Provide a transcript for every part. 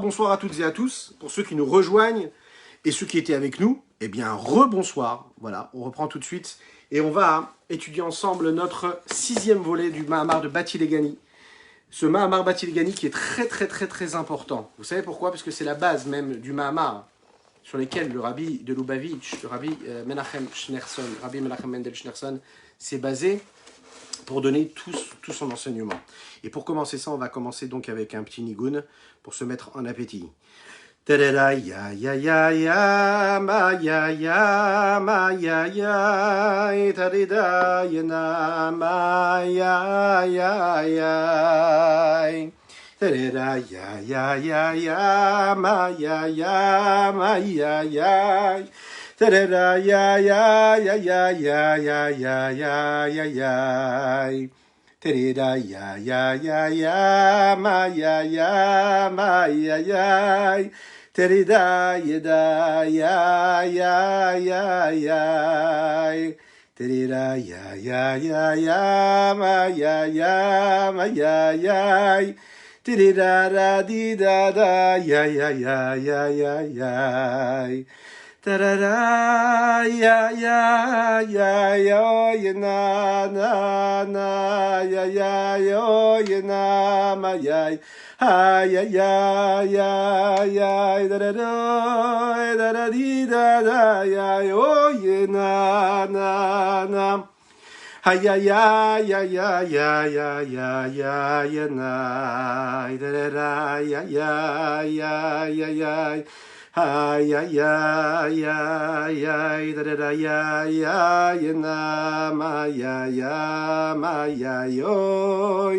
Bonsoir à toutes et à tous, pour ceux qui nous rejoignent et ceux qui étaient avec nous, eh bien rebonsoir, voilà, on reprend tout de suite et on va étudier ensemble notre 6e volet du Mahamar de Bati Legani. Ce Mahamar Bati Legani qui est très important. Vous savez pourquoi? Parce que c'est la base même du Mahamar sur lesquels le rabbi de Lubavitch, le rabbi Menachem Schneerson, rabbi Menachem Mendel Schneerson, s'est basé pour donner tout son enseignement. Et pour commencer ça, on va commencer donc avec un petit nigoun pour se mettre en appétit. Ta-da-da, ya ya ya ya, ma ya ya, ma ya ya, ta-da-da, ya na, ma ya ya ya. Ta-da-da, ya ya ya ya, ma ya ya, ma ya ya. Ta-da-da, ya ya ya ya ya ya ya ya ya ya. Ta-da-da, ya ya ya ya, ma ya ya, ma ya ya. Ta-da-da, ya ya ya ya ya. Ta-da-da, ya ya ya ya, ma ya ya, ma ya ya. Ta-da-da, di da da, ya ya ya ya ya ya. Ta-da-da, ya ya ya ya na ya ya na ma ya ya ya da di da ya na ya na ya Ay ay ay ay ay da da da ya ya na ma ya yo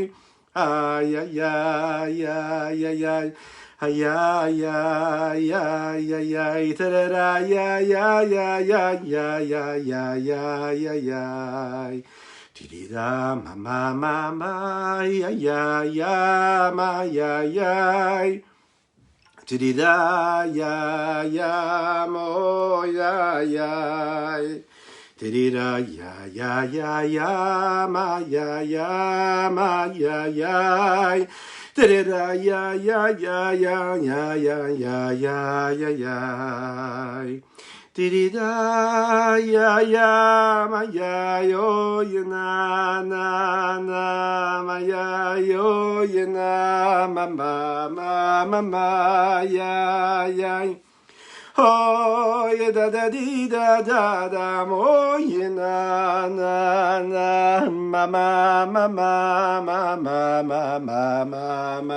ay ay ay ay ay ay ay ay ay ay da da da ya ya ya ya ti da ma ya ya ma ya Tidida ya ya mo ya ya. Tidida ya ma ya ya. Tidida ya ya. Tidida ya ma ya yo na ma ya yo na ma ya oh ya da di da mo na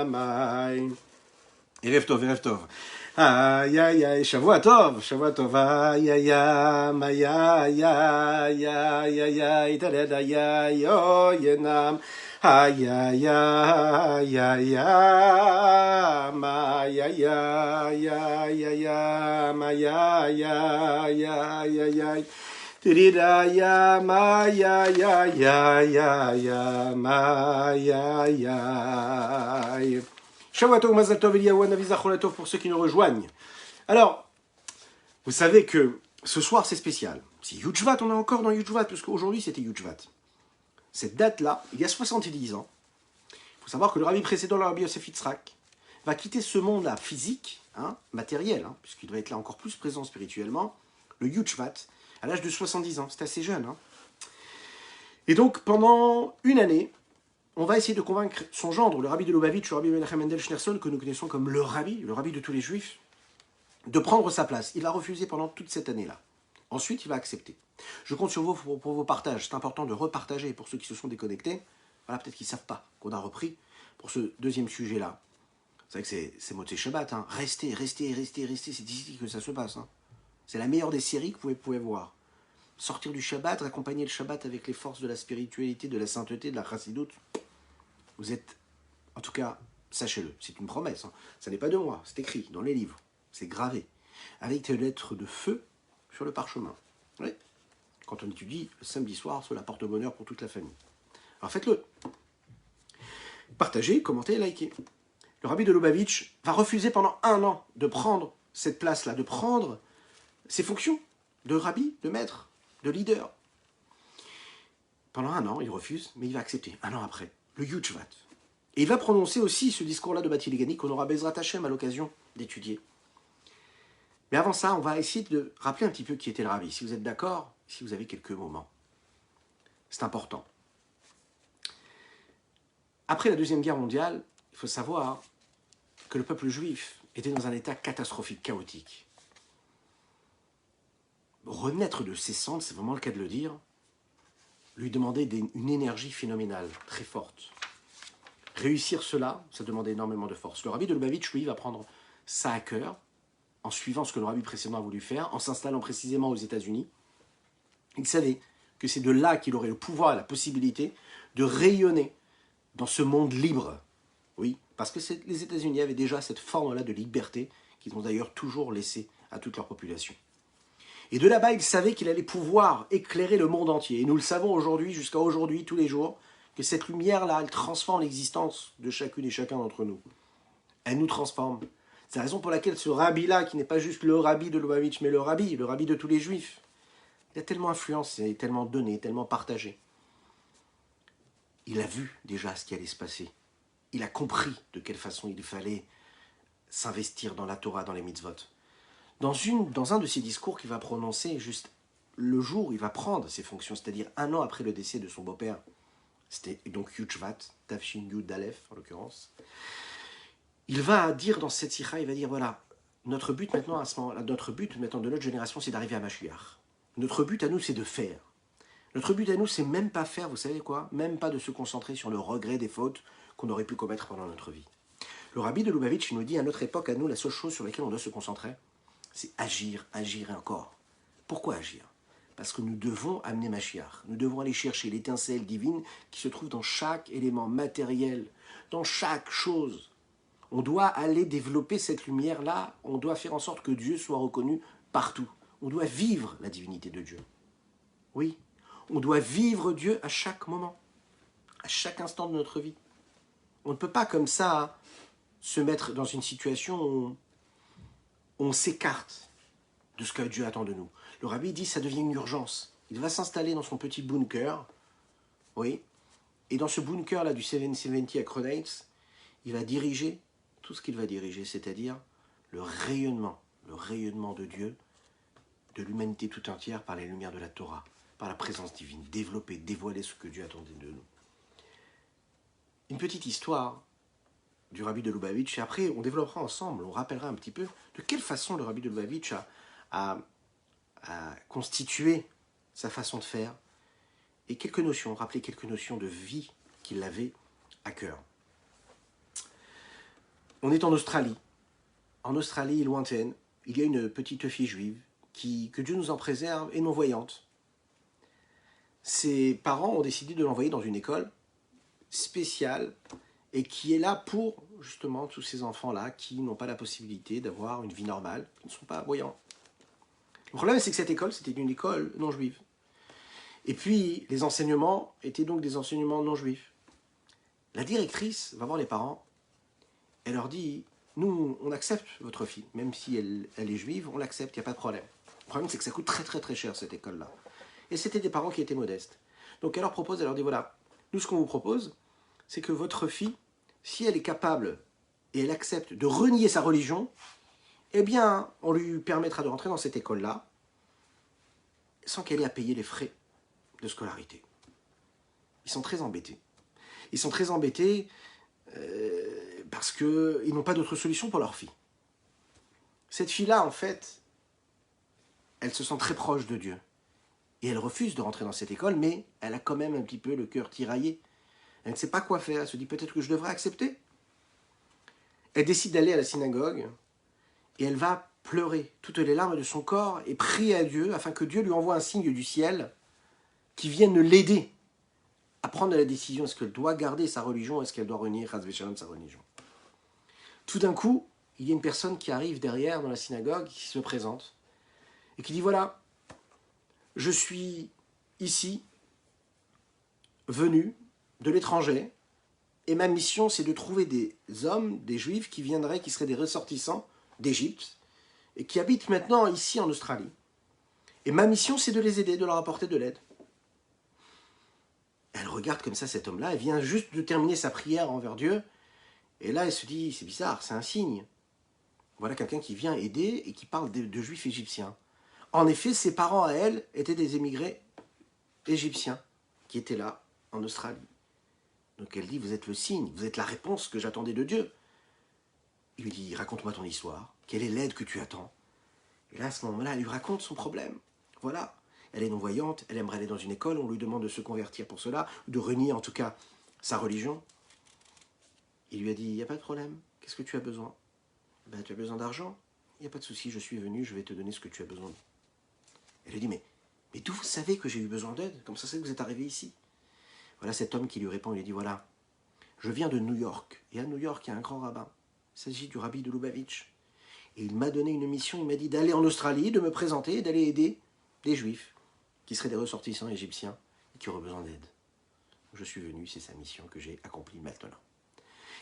ma ערב טוב, ערב טוב. איי, איי, איי, שבוע טוב, איי, איי, איי, איי, איי, איי, איי, תדד, איי, איי, אוי, ינם, איי, איי, איי, איי, איי, איי, איי, איי, איי, איי, תדד, איי, Shavuot Mazal Tov Eliyahu Hanavi Zachor Latov pour ceux qui nous rejoignent. Alors, vous savez que ce soir c'est spécial. C'est Yud-Shvat, on est encore dans Yud-Shvat, parce qu'aujourd'hui c'était Yud-Shvat. Cette date-là, il y a 70 ans, il faut savoir que le rabbi précédent, le rabbi Yosef Yitzhak, va quitter ce monde-là physique, matériel, puisqu'il doit être là encore plus présent spirituellement, le Yud-Shvat, à l'âge de 70 ans. C'est assez jeune. Et donc, pendant une année, on va essayer de convaincre son gendre, le rabbi de Lubavitch, le rabbi Menachem Mendel Schneerson, que nous connaissons comme le rabbi de tous les juifs, de prendre sa place. Il va refuser pendant toute cette année-là. Ensuite, il va accepter. Je compte sur vous pour vos partages. C'est important de repartager pour ceux qui se sont déconnectés. Voilà, peut-être qu'ils ne savent pas qu'on a repris pour ce deuxième sujet-là. C'est vrai que c'est Motzei Shabbat. Restez. C'est ici que ça se passe. C'est la meilleure des séries que vous pouvez voir. Sortir du Shabbat, accompagner le Shabbat avec les forces de la spiritualité, de la sainteté, de la chassidoute. Vous êtes, en tout cas, sachez-le, c'est une promesse. Ça n'est pas de moi, c'est écrit dans les livres, c'est gravé, avec des lettres de feu sur le parchemin. Oui. Quand on étudie le samedi soir sur la porte-bonheur pour toute la famille. Alors faites-le. Partagez, commentez, likez. Le rabbi de Lubavitch va refuser pendant 1 an de prendre cette place-là, de prendre ses fonctions de rabbi, de maître, de leader. Pendant 1 an, il refuse, mais il va accepter. 1 an après, le Yud-Shvat. Et il va prononcer aussi ce discours-là de Bati Legani qu'on aura Bezrat Hashem à l'occasion d'étudier. Mais avant ça, on va essayer de rappeler un petit peu qui était le rabbi. Si vous êtes d'accord, si vous avez quelques moments. C'est important. Après la Deuxième Guerre mondiale, il faut savoir que le peuple juif était dans un état catastrophique, chaotique. Renaître de ses cendres, c'est vraiment le cas de le dire, lui demandait une énergie phénoménale, très forte. Réussir cela, ça demandait énormément de force. Le rabbi de Lubavitch, lui, va prendre ça à cœur, en suivant ce que le rabbi précédent a voulu faire, en s'installant précisément aux États-Unis. Il savait que c'est de là qu'il aurait le pouvoir et la possibilité de rayonner dans ce monde libre. Oui, parce que les États-Unis avaient déjà cette forme-là de liberté qu'ils ont d'ailleurs toujours laissée à toute leur population. Et de là-bas, il savait qu'il allait pouvoir éclairer le monde entier. Et nous le savons aujourd'hui, jusqu'à aujourd'hui, tous les jours, que cette lumière-là, elle transforme l'existence de chacune et chacun d'entre nous. Elle nous transforme. C'est la raison pour laquelle ce rabbi-là, qui n'est pas juste le rabbi de Lubavitch, mais le rabbi de tous les juifs, il a tellement influencé, tellement donné, tellement partagé. Il a vu déjà ce qui allait se passer. Il a compris de quelle façon il fallait s'investir dans la Torah, dans les mitzvot. Dans un de ses discours qu'il va prononcer juste le jour où il va prendre ses fonctions, c'est-à-dire 1 an après le décès de son beau-père, c'était donc Yud Shvat, Tafshin Yud Dalef en l'occurrence, il va dire dans cette sikha, il va dire voilà, notre but maintenant à ce moment-là, notre but maintenant de notre génération, c'est d'arriver à Mashiach. Notre but à nous, c'est de faire. Notre but à nous, c'est même pas faire, vous savez quoi? Même pas de se concentrer sur le regret des fautes qu'on aurait pu commettre pendant notre vie. Le rabbi de Lubavitch nous dit à notre époque, à nous, la seule chose sur laquelle on doit se concentrer, c'est agir, agir et encore. Pourquoi agir? Parce que nous devons amener Mashiach. Nous devons aller chercher l'étincelle divine qui se trouve dans chaque élément matériel, dans chaque chose. On doit aller développer cette lumière-là. On doit faire en sorte que Dieu soit reconnu partout. On doit vivre la divinité de Dieu. Oui, on doit vivre Dieu à chaque moment, à chaque instant de notre vie. On ne peut pas comme ça se mettre dans une situation où on s'écarte de ce que Dieu attend de nous. Le rabbi dit que ça devient une urgence. Il va s'installer dans son petit bunker, oui, et dans ce bunker-là du 770 à Croneights, il va diriger tout ce qu'il va diriger, c'est-à-dire le rayonnement de Dieu, de l'humanité tout entière par les lumières de la Torah, par la présence divine, développer, dévoiler ce que Dieu attendait de nous. Une petite histoire du rabbi de Lubavitch, et après on développera ensemble, on rappellera un petit peu de quelle façon le rabbi de Lubavitch a constitué sa façon de faire, et rappeler quelques notions de vie qu'il avait à cœur. On est en Australie lointaine, il y a une petite fille juive que Dieu nous en préserve et non-voyante. Ses parents ont décidé de l'envoyer dans une école spéciale et qui est là pour justement tous ces enfants-là qui n'ont pas la possibilité d'avoir une vie normale, qui ne sont pas voyants. Le problème, c'est que cette école, c'était une école non-juive. Et puis, les enseignements étaient donc des enseignements non-juifs. La directrice va voir les parents, elle leur dit « Nous, on accepte votre fille, même si elle est juive, on l'accepte, il n'y a pas de problème. » Le problème, c'est que ça coûte très très très cher, cette école-là. Et c'était des parents qui étaient modestes. Donc elle leur dit « Voilà, nous, ce qu'on vous propose, c'est que votre fille, si elle est capable et elle accepte de renier sa religion, eh bien, on lui permettra de rentrer dans cette école-là sans qu'elle ait à payer les frais de scolarité. » Ils sont très embêtés. Ils sont très embêtés parce qu'ils n'ont pas d'autre solution pour leur fille. Cette fille-là, en fait, elle se sent très proche de Dieu. Et elle refuse de rentrer dans cette école, mais elle a quand même un petit peu le cœur tiraillé. Elle ne sait pas quoi faire. Elle se dit peut-être que je devrais accepter. Elle décide d'aller à la synagogue et elle va pleurer toutes les larmes de son corps et prier à Dieu afin que Dieu lui envoie un signe du ciel qui vienne l'aider à prendre la décision. Est-ce qu'elle doit garder sa religion ou est-ce qu'elle doit renier sa religion? Tout d'un coup, il y a une personne qui arrive derrière dans la synagogue, qui se présente et qui dit voilà, je suis ici, venu de l'étranger, et ma mission, c'est de trouver des hommes, des juifs qui viendraient, qui seraient des ressortissants d'Égypte, et qui habitent maintenant ici en Australie. Et ma mission, c'est de les aider, de leur apporter de l'aide. Elle regarde comme ça cet homme-là, elle vient juste de terminer sa prière envers Dieu, et là elle se dit, c'est bizarre, c'est un signe. Voilà quelqu'un qui vient aider et qui parle de juifs égyptiens. En effet, ses parents à elle étaient des émigrés égyptiens qui étaient là, en Australie. Donc elle dit, vous êtes le signe, vous êtes la réponse que j'attendais de Dieu. Il lui dit, raconte-moi ton histoire, quelle est l'aide que tu attends? Et là, à ce moment-là, elle lui raconte son problème. Voilà, elle est non-voyante, elle aimerait aller dans une école, on lui demande de se convertir pour cela, de renier en tout cas sa religion. Il lui a dit, il n'y a pas de problème, qu'est-ce que tu as besoin? Ben, tu as besoin d'argent? Il n'y a pas de souci, je suis venu, je vais te donner ce que tu as besoin. Elle lui dit, mais d'où vous savez que j'ai eu besoin d'aide? Comme ça, c'est que vous êtes arrivé ici? Voilà cet homme qui lui répond, il lui dit, voilà, je viens de New York, et à New York, il y a un grand rabbin. Il s'agit du rabbi de Lubavitch. Et il m'a donné une mission, il m'a dit d'aller en Australie, de me présenter et d'aller aider des juifs qui seraient des ressortissants égyptiens et qui auraient besoin d'aide. Je suis venu, c'est sa mission que j'ai accomplie maintenant.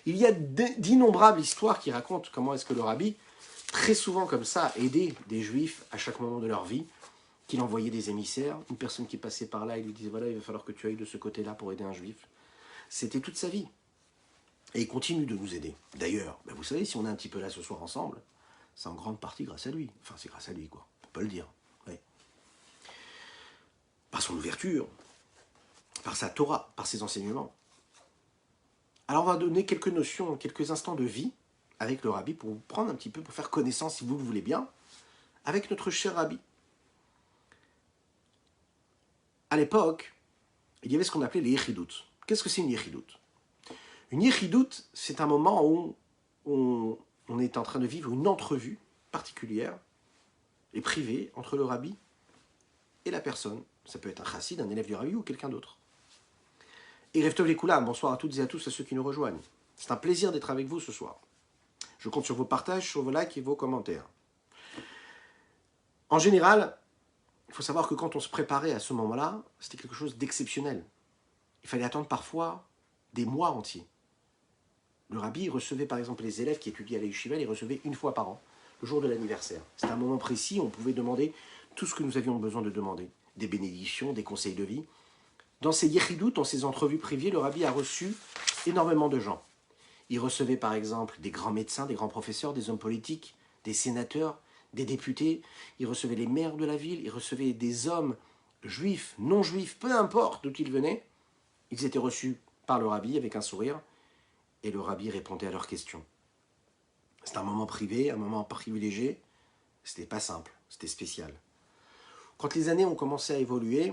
Il y a d'innombrables histoires qui racontent comment est-ce que le rabbi, très souvent comme ça, aidait des juifs à chaque moment de leur vie, qu'il envoyait des émissaires, une personne qui passait par là, il lui disait, voilà, il va falloir que tu ailles de ce côté-là pour aider un juif. C'était toute sa vie. Et il continue de nous aider. D'ailleurs, ben vous savez, si on est un petit peu là ce soir ensemble, c'est en grande partie grâce à lui. Enfin, c'est grâce à lui, quoi. On peut pas le dire. Ouais. Par son ouverture, par sa Torah, par ses enseignements. Alors, on va donner quelques notions, quelques instants de vie avec le rabbi pour vous prendre un petit peu, pour faire connaissance, si vous le voulez bien, avec notre cher rabbi. À l'époque, il y avait ce qu'on appelait les yechidout. Qu'est-ce que c'est une yechidout? Une yechidout, c'est un moment où on est en train de vivre une entrevue particulière et privée entre le rabbi et la personne. Ça peut être un chassid, un élève du rabbi ou quelqu'un d'autre. Et Rev Tov Lekoulam, bonsoir à toutes et à tous, à ceux qui nous rejoignent. C'est un plaisir d'être avec vous ce soir. Je compte sur vos partages, sur vos likes et vos commentaires. En général, il faut savoir que quand on se préparait à ce moment-là, c'était quelque chose d'exceptionnel. Il fallait attendre parfois des mois entiers. Le rabbi recevait par exemple les élèves qui étudiaient à l'Yeshiva, il les recevait une fois par an, le jour de l'anniversaire. C'était un moment précis, on pouvait demander tout ce que nous avions besoin de demander. Des bénédictions, des conseils de vie. Dans ces yechidout, dans ces entrevues privées, le rabbi a reçu énormément de gens. Il recevait par exemple des grands médecins, des grands professeurs, des hommes politiques, des sénateurs, des députés. Il recevait les maires de la ville, il recevait des hommes juifs, non juifs, peu importe d'où ils venaient. Ils étaient reçus par le rabbi avec un sourire et le rabbi répondait à leurs questions. C'était un moment privé, un moment privilégié. C'était pas simple, c'était spécial. Quand les années ont commencé à évoluer,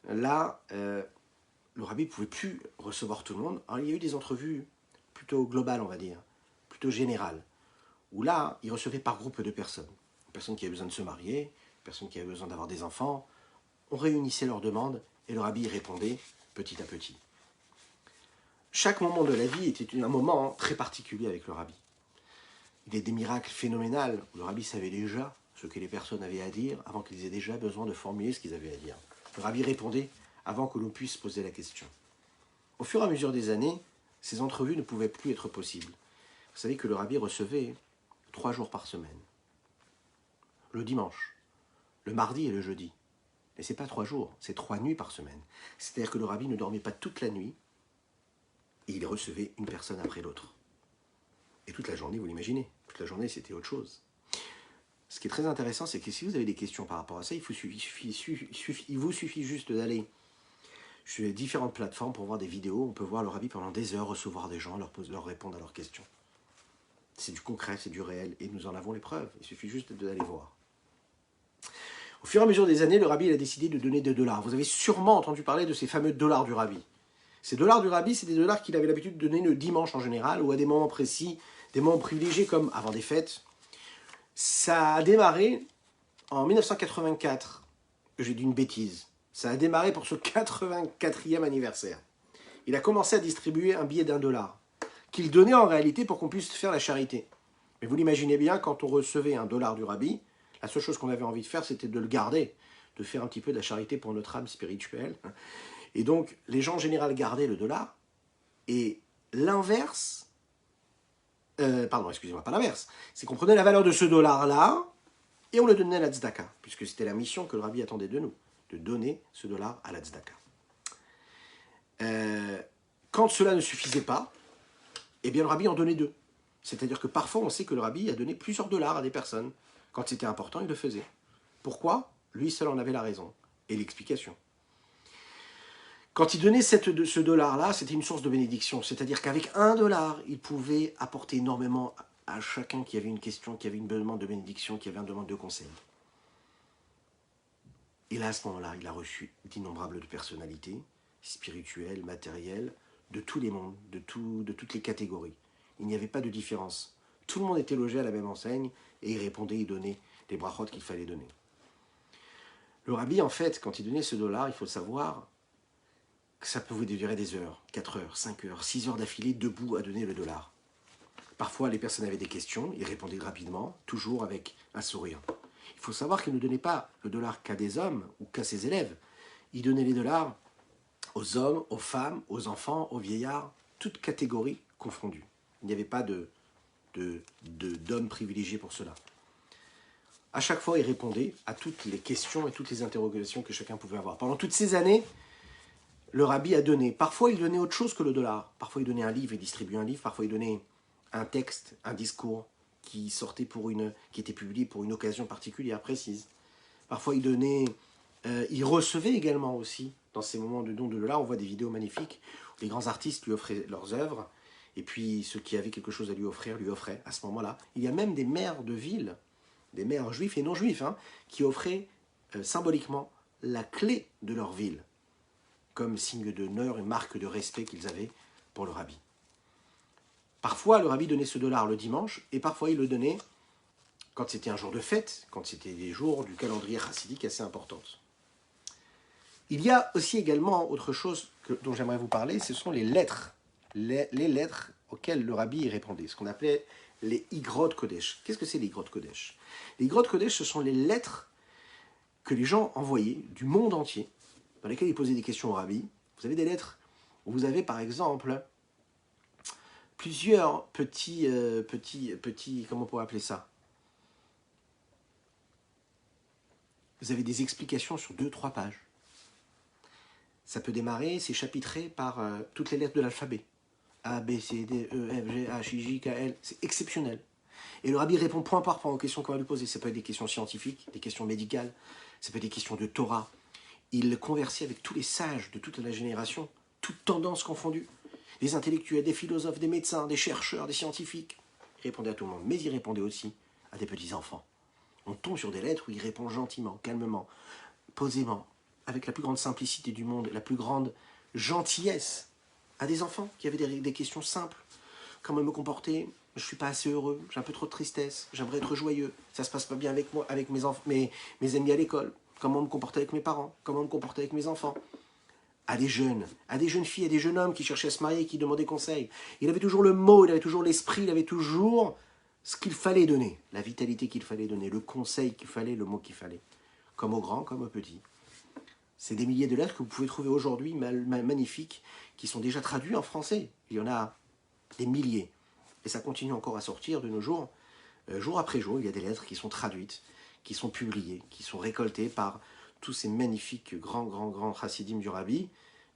là, le rabbi ne pouvait plus recevoir tout le monde. Alors, il y a eu des entrevues plutôt globales, on va dire, plutôt générales, où là, il recevait par groupe de personnes. Une personne qui avait besoin de se marier, une personne qui avait besoin d'avoir des enfants. On réunissait leurs demandes et le rabbi y répondait petit à petit. Chaque moment de la vie était un moment très particulier avec le rabbi. Il y a des miracles phénoménaux où le rabbi savait déjà ce que les personnes avaient à dire avant qu'ils aient déjà besoin de formuler ce qu'ils avaient à dire. Le rabbi répondait avant que l'on puisse poser la question. Au fur et à mesure des années, ces entrevues ne pouvaient plus être possibles. Vous savez que le rabbi recevait 3 jours par semaine. Le dimanche, le mardi et le jeudi. Mais ce n'est pas 3 jours, c'est 3 nuits par semaine. C'est-à-dire que le rabbi ne dormait pas toute la nuit et il recevait une personne après l'autre. Et toute la journée, vous l'imaginez, toute la journée c'était autre chose. Ce qui est très intéressant, c'est que si vous avez des questions par rapport à ça, il vous suffit juste d'aller sur les différentes plateformes pour voir des vidéos. On peut voir le rabbi pendant des heures recevoir des gens, leur répondre à leurs questions. C'est du concret, c'est du réel, et nous en avons les preuves. Il suffit juste d'aller voir. Au fur et à mesure des années, le rabbi il a décidé de donner des dollars. Vous avez sûrement entendu parler de ces fameux dollars du rabbi. Ces dollars du rabbi, c'est des dollars qu'il avait l'habitude de donner le dimanche en général, ou à des moments précis, des moments privilégiés comme avant des fêtes. Ça a démarré en 1984. J'ai dit une bêtise. Ça a démarré pour ce 84e anniversaire. Il a commencé à distribuer un billet d'$1, qu'il donnait en réalité pour qu'on puisse faire la charité. Mais vous l'imaginez bien, quand on recevait $1 du rabbi, la seule chose qu'on avait envie de faire, c'était de le garder, de faire un petit peu de la charité pour notre âme spirituelle. Et donc, les gens en général gardaient le dollar, et l'inverse, excusez-moi, pas l'inverse, c'est qu'on prenait la valeur de ce dollar-là, et on le donnait à la tzedaka, puisque c'était la mission que le rabbi attendait de nous, de donner ce dollar à la tzedaka. Quand cela ne suffisait pas, eh bien le rabbi en donnait 2. C'est-à-dire que parfois on sait que le rabbi a donné plusieurs dollars à des personnes. Quand c'était important, il le faisait. Pourquoi? Lui seul en avait la raison et l'explication. Quand il donnait ce dollar-là, c'était une source de bénédiction. C'est-à-dire qu'avec $1, il pouvait apporter énormément à chacun qui avait une question, qui avait une demande de bénédiction, qui avait une demande de conseil. Et là, à ce moment-là, il a reçu d'innombrables personnalités, spirituelles, matérielles, de tous les mondes, de toutes les catégories. Il n'y avait pas de différence. Tout le monde était logé à la même enseigne et il répondait, il donnait les brachot qu'il fallait donner. Le rabbi, en fait, quand il donnait ce dollar, il faut savoir que ça pouvait durer des heures, 4 heures, 5 heures, 6 heures d'affilée, debout à donner le dollar. Parfois, les personnes avaient des questions, il répondait rapidement, toujours avec un sourire. Il faut savoir qu'il ne donnait pas le dollar qu'à des hommes ou qu'à ses élèves. Il donnait les dollars aux hommes, aux femmes, aux enfants, aux vieillards, toutes catégories confondues. Il n'y avait pas d'hommes privilégiés pour cela. À chaque fois, il répondait à toutes les questions et toutes les interrogations que chacun pouvait avoir. Pendant toutes ces années, le rabbi a donné. Parfois, il donnait autre chose que le dollar. Parfois, il donnait un livre, il distribuait un livre. Parfois, il donnait un texte, un discours qui sortait qui était publié pour une occasion particulière, précise. Parfois, il recevait également aussi, dans ces moments de don de dollars, on voit des vidéos magnifiques où les grands artistes lui offraient leurs œuvres, et puis ceux qui avaient quelque chose à lui offraient à ce moment-là. Il y a même des maires de ville, des maires juifs et non juifs, qui offraient symboliquement la clé de leur ville, comme signe d'honneur et marque de respect qu'ils avaient pour le rabbi. Parfois, le rabbi donnait ce dollar le dimanche, et parfois il le donnait quand c'était un jour de fête, quand c'était des jours du calendrier chassidique assez importantes. Il y a aussi également autre chose dont j'aimerais vous parler, ce sont les lettres. Les lettres auxquelles le rabbi répondait, ce qu'on appelait les Igrot Kodesh. Qu'est-ce que c'est les Igrot Kodesh? Les Igrot Kodesh, ce sont les lettres que les gens envoyaient du monde entier, dans lesquelles ils posaient des questions au rabbi. Vous avez des lettres où vous avez par exemple plusieurs petits, comment on pourrait appeler ça? Vous avez des explications sur 2-3 pages. Ça peut démarrer, c'est chapitré par toutes les lettres de l'alphabet. A, B, C, D, E, F, G, H, I, J, K, L. C'est exceptionnel. Et le rabbi répond point par point aux questions qu'on va lui poser. Ça peut être des questions scientifiques, des questions médicales, ça peut être des questions de Torah. Il conversait avec tous les sages de toute la génération, toutes tendances confondues. Des intellectuels, des philosophes, des médecins, des chercheurs, des scientifiques. Il répondait à tout le monde, mais il répondait aussi à des petits-enfants. On tombe sur des lettres où il répond gentiment, calmement, posément, avec la plus grande simplicité du monde, la plus grande gentillesse à des enfants qui avaient des questions simples. Comment me comporter? Je ne suis pas assez heureux, j'ai un peu trop de tristesse, j'aimerais être joyeux, ça se passe pas bien avec moi, avec mes amis à l'école. Comment me comporter avec mes parents? Comment me comporter avec mes enfants? À des jeunes filles, à des jeunes hommes qui cherchaient à se marier, qui demandaient conseil. Il avait toujours le mot, il avait toujours l'esprit, il avait toujours ce qu'il fallait donner, la vitalité qu'il fallait donner, le conseil qu'il fallait, le mot qu'il fallait, comme aux grands, comme aux petits. C'est des milliers de lettres que vous pouvez trouver aujourd'hui, magnifiques, qui sont déjà traduits en français. Il y en a des milliers. Et ça continue encore à sortir de nos jours. Jour après jour, il y a des lettres qui sont traduites, qui sont publiées, qui sont récoltées par tous ces magnifiques grands chassidim du rabbi,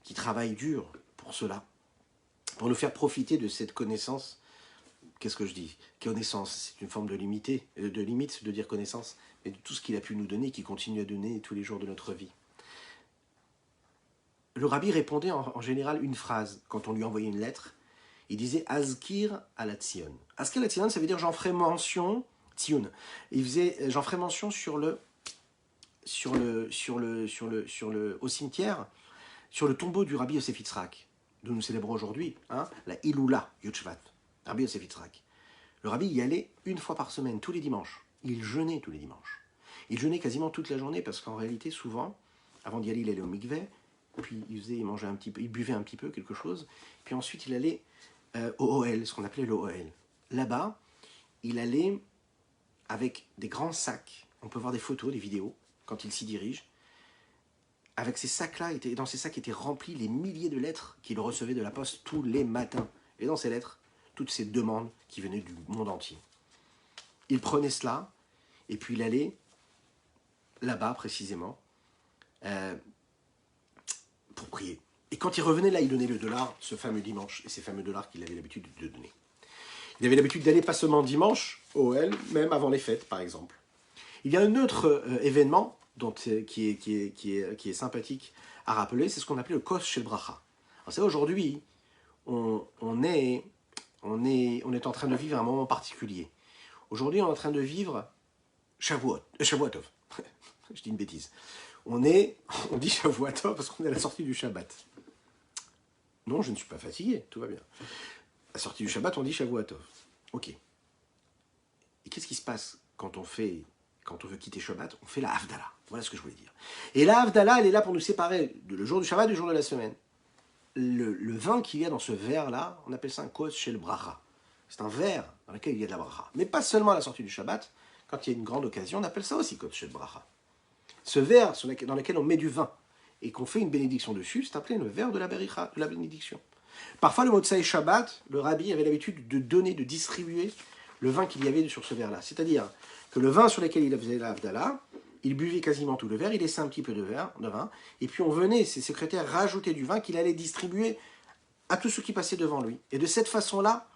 qui travaillent dur pour cela, pour nous faire profiter de cette connaissance. Qu'est-ce que je dis? Connaissance, c'est une forme de limite de dire connaissance, mais de tout ce qu'il a pu nous donner, qu'il continue à donner tous les jours de notre vie. Le rabbi répondait en général une phrase quand on lui envoyait une lettre. Il disait Azkir à la Tzion. Azkir à la Tzion, ça veut dire j'en ferai mention. Tzion. Il faisait j'en ferai mention au cimetière, sur le tombeau du rabbi Yosef Yitzhak, dont nous célébrons aujourd'hui, la Iloula Yud-Shvat, rabbi Yosef Yitzhak. Le rabbi y allait une fois par semaine, tous les dimanches. Il jeûnait tous les dimanches. Il jeûnait quasiment toute la journée parce qu'en réalité, souvent, avant d'y aller, il allait au mikveh, puis il mangeait un petit peu, il buvait un petit peu quelque chose, puis ensuite il allait au OL, ce qu'on appelait le OL. Là-bas, il allait avec des grands sacs, on peut voir des photos, des vidéos, quand il s'y dirige, avec ces sacs-là, dans ces sacs étaient remplis les milliers de lettres qu'il recevait de la poste tous les matins. Et dans ces lettres, toutes ces demandes qui venaient du monde entier. Il prenait cela, et puis il allait là-bas précisément, pour prier. Et quand il revenait là, il donnait le dollar, ce fameux dimanche, et ces fameux dollars qu'il avait l'habitude de donner. Il avait l'habitude d'aller pas seulement dimanche, au L, même avant les fêtes, par exemple. Il y a un autre événement qui est sympathique à rappeler, c'est ce qu'on appelait le Kos Shel Bracha. Alors c'est aujourd'hui, on est en train de vivre un moment particulier. Aujourd'hui, on est en train de vivre Shavuotov. Je dis une bêtise. On dit Shavuotov parce qu'on est à la sortie du Shabbat. Non, je ne suis pas fatigué, tout va bien. À la sortie du Shabbat, on dit Shavuotov. Ok. Et qu'est-ce qui se passe quand on veut quitter Shabbat? On fait la Havdalah. Voilà ce que je voulais dire. Et la Havdalah, elle est là pour nous séparer le jour du Shabbat du jour de la semaine. Le vin qu'il y a dans ce verre-là, on appelle ça un kos shel bracha. C'est un verre dans lequel il y a de la bracha. Mais pas seulement à la sortie du Shabbat. Quand il y a une grande occasion, on appelle ça aussi kos shel bracha. Ce verre dans lequel on met du vin et qu'on fait une bénédiction dessus, c'est appelé le verre de la bericha, de la bénédiction. Parfois, le Motsai Shabbat, le rabbi avait l'habitude de donner, de distribuer le vin qu'il y avait sur ce verre-là. C'est-à-dire que le vin sur lequel il faisait la Havdalah, il buvait quasiment tout le verre, il laissait un petit peu de vin, et puis on venait, ses secrétaires, rajouter du vin qu'il allait distribuer à tous ceux qui passaient devant lui. Et de cette façon-là,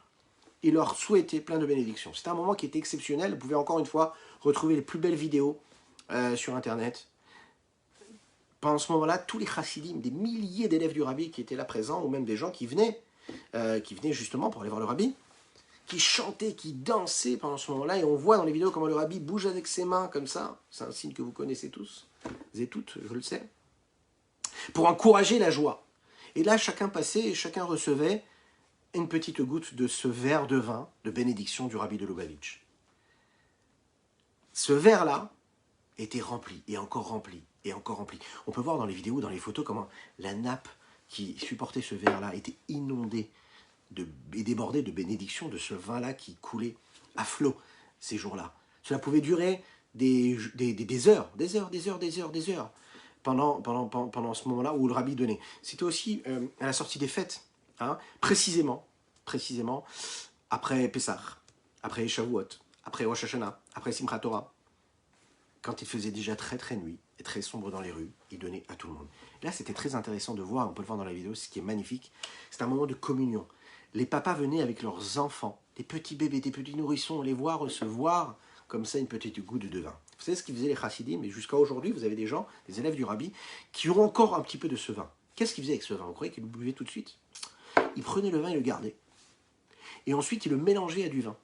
il leur souhaitait plein de bénédictions. C'était un moment qui était exceptionnel. Vous pouvez encore une fois retrouver les plus belles vidéos sur Internet. Pendant ce moment-là, tous les chassidim, des milliers d'élèves du rabbi qui étaient là présents, ou même des gens qui venaient justement pour aller voir le rabbi, qui chantaient, qui dansaient pendant ce moment-là, et on voit dans les vidéos comment le rabbi bouge avec ses mains comme ça, c'est un signe que vous connaissez tous, et toutes, je le sais, pour encourager la joie. Et là, chacun passait et chacun recevait une petite goutte de ce verre de vin de bénédiction du rabbi de Lubavitch. Ce verre-là était rempli, et encore rempli, et encore rempli. On peut voir dans les vidéos, dans les photos, comment la nappe qui supportait ce verre-là était inondée et débordée de bénédictions de ce vin-là qui coulait à flot ces jours-là. Cela pouvait durer des heures, pendant ce moment-là où le rabbi donnait. C'était aussi à la sortie des fêtes, hein, précisément, après Pessah, après Shavuot, après Rosh Hashanah, après Simchat Torah, quand il faisait déjà très très nuit et très sombre dans les rues, il donnait à tout le monde. Là, c'était très intéressant de voir, on peut le voir dans la vidéo, ce qui est magnifique, c'est un moment de communion. Les papas venaient avec leurs enfants, des petits bébés, des petits nourrissons, les voir recevoir comme ça une petite goutte de vin. Vous savez ce qu'ils faisaient les chassidim, mais jusqu'à aujourd'hui, vous avez des gens, des élèves du rabbi, qui ont encore un petit peu de ce vin. Qu'est-ce qu'ils faisaient avec ce vin? Vous croyez qu'ils le buvaient tout de suite? Ils prenaient le vin et le gardaient. Et ensuite, ils le mélangeaient à du vin.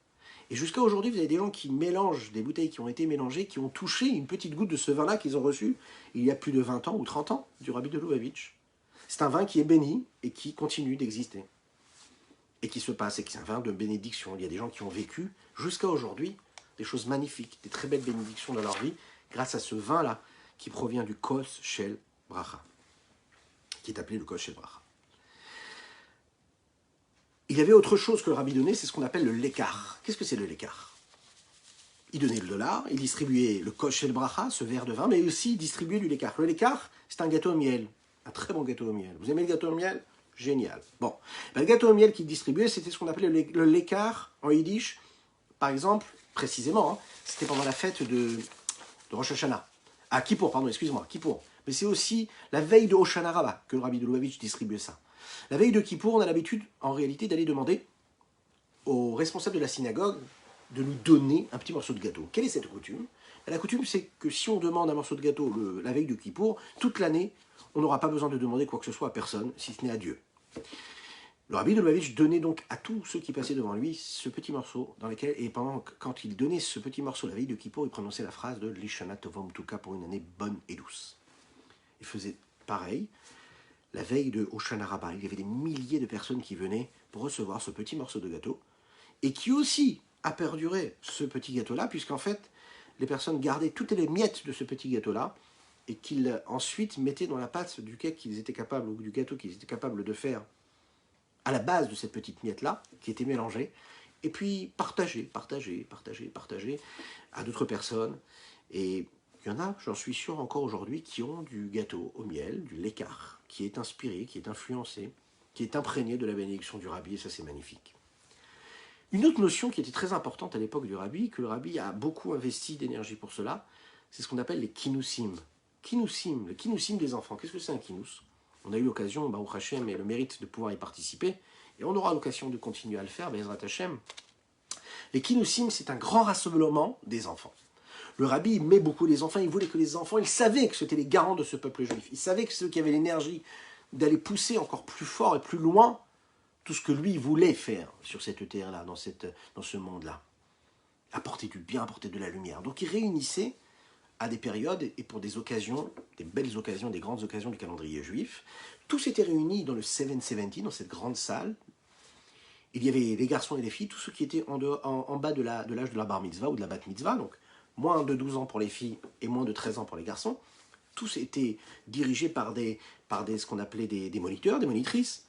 Et jusqu'à aujourd'hui, vous avez des gens qui mélangent des bouteilles qui ont été mélangées, qui ont touché une petite goutte de ce vin-là qu'ils ont reçu il y a plus de 20 ans ou 30 ans du rabbi de Lubavitch. C'est un vin qui est béni et qui continue d'exister. Et qui se passe, et qui est un vin de bénédiction. Il y a des gens qui ont vécu jusqu'à aujourd'hui des choses magnifiques, des très belles bénédictions dans leur vie, grâce à ce vin-là qui provient du Kos Shel Bracha, qui est appelé le Kos Shel Bracha. Il y avait autre chose que le rabbi donnait, c'est ce qu'on appelle le lekar. Qu'est-ce que c'est le lekar? Il donnait le dollar, il distribuait le Kos Shel Bracha, ce verre de vin, mais aussi il distribuait du lekar. Le lekar, c'est un gâteau au miel, un très bon gâteau au miel. Vous aimez le gâteau au miel? Génial. Bon, ben, le gâteau au miel qu'il distribuait, c'était ce qu'on appelait le lekar en yiddish. Par exemple, précisément, hein, c'était pendant la fête de Rosh Hashanah. Ah, Kippour, pardon, excuse-moi, Kippour. Mais c'est aussi la veille de Hoshana Rabbah que le rabbi de Lubavitch distribuait ça. La veille de Kippour, on a l'habitude, en réalité, d'aller demander aux responsables de la synagogue de nous donner un petit morceau de gâteau. Quelle est cette coutume? La coutume, c'est que si on demande un morceau de gâteau la veille de Kippour, toute l'année, on n'aura pas besoin de demander quoi que ce soit à personne, si ce n'est à Dieu. Le rabbi de Lubavitch donnait donc à tous ceux qui passaient devant lui ce petit morceau, dans lequel, et quand il donnait ce petit morceau la veille de Kippour, il prononçait la phrase de Lishana Tovom Tuka pour une année bonne et douce. Il faisait pareil la veille de Hoshana Rabbah. Il y avait des milliers de personnes qui venaient pour recevoir ce petit morceau de gâteau, et qui aussi a perduré ce petit gâteau-là, puisqu'en fait, les personnes gardaient toutes les miettes de ce petit gâteau-là, et qu'ils ensuite mettaient dans la pâte du cake qu'ils étaient capables, ou du gâteau qu'ils étaient capables de faire, à la base de cette petite miette-là, qui était mélangée, et puis partager à d'autres personnes. Et il y en a, j'en suis sûr encore aujourd'hui, qui ont du gâteau au miel, du lekar, qui est inspiré, qui est influencé, qui est imprégné de la bénédiction du rabbi, et ça c'est magnifique. Une autre notion qui était très importante à l'époque du rabbi, que le rabbi a beaucoup investi d'énergie pour cela, c'est ce qu'on appelle les kinousim. Kinousim, le kinousim des enfants. Qu'est-ce que c'est un kinous? On a eu l'occasion, Baruch Hashem, et le mérite de pouvoir y participer, et on aura l'occasion de continuer à le faire, Bezrat Hashem. Les Kinousim, c'est un grand rassemblement des enfants. Le rabbi aimait beaucoup les enfants, il voulait que les enfants, il savait que c'était les garants de ce peuple juif, il savait que ceux qui avaient l'énergie d'aller pousser encore plus fort et plus loin tout ce que lui voulait faire sur cette terre-là, dans ce monde-là. Apporter du bien, apporter de la lumière. Donc il réunissait à des périodes et pour des occasions, des belles occasions, des grandes occasions du calendrier juif. Tous étaient réunis dans le 770, dans cette grande salle. Il y avait les garçons et les filles, tous ceux qui étaient en bas de l'âge de la bar mitzvah ou de la bat mitzvah, donc moins de 12 ans pour les filles et moins de 13 ans pour les garçons. Tous étaient dirigés par ce qu'on appelait des moniteurs, des monitrices.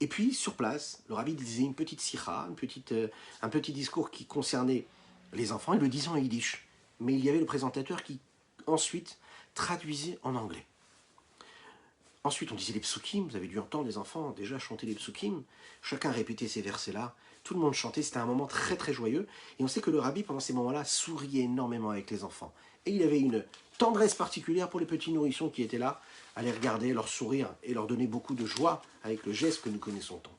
Et puis, sur place, le rabbi disait une petite sikha, un petit discours qui concernait les enfants, il le disait en yiddish. Mais il y avait le présentateur qui, ensuite, traduisait en anglais. Ensuite, on disait les psukim, vous avez dû entendre les enfants déjà chanter les psukim. Chacun répétait ces versets-là. Tout le monde chantait, c'était un moment très très joyeux. Et on sait que le rabbi, pendant ces moments-là, souriait énormément avec les enfants. Et il avait une tendresse particulière pour les petits nourrissons qui étaient là, à les regarder, leur sourire et leur donner beaucoup de joie avec le geste que nous connaissons tant.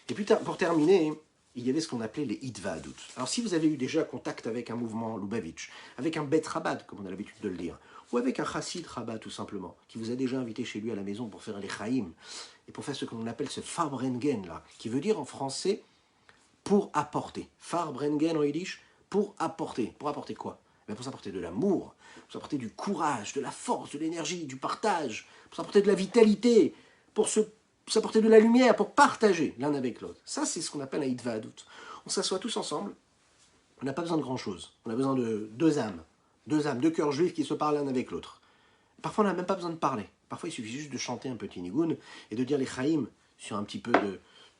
Et puis pour terminer, il y avait ce qu'on appelait les Hitva'adut. Alors si vous avez eu déjà contact avec un mouvement Lubavitch, avec un Bet Chabad, comme on a l'habitude de le dire, ou avec un Chassid Chabad tout simplement, qui vous a déjà invité chez lui à la maison pour faire les Chaim, et pour faire ce qu'on appelle ce Farbrengen, là, qui veut dire en français pour apporter. Farbrengen en yiddish, pour apporter. Pour apporter quoi? Pour s'apporter de l'amour, pour s'apporter du courage, de la force, de l'énergie, du partage, pour s'apporter de la vitalité, pour s'apporter de la lumière, pour partager l'un avec l'autre. Ça, c'est ce qu'on appelle un Hitva'adut. On s'assoit tous ensemble, on n'a pas besoin de grand-chose. On a besoin de deux âmes, deux cœurs juifs qui se parlent l'un avec l'autre. Parfois, on n'a même pas besoin de parler. Parfois, il suffit juste de chanter un petit nigoun et de dire les chaïm sur un petit peu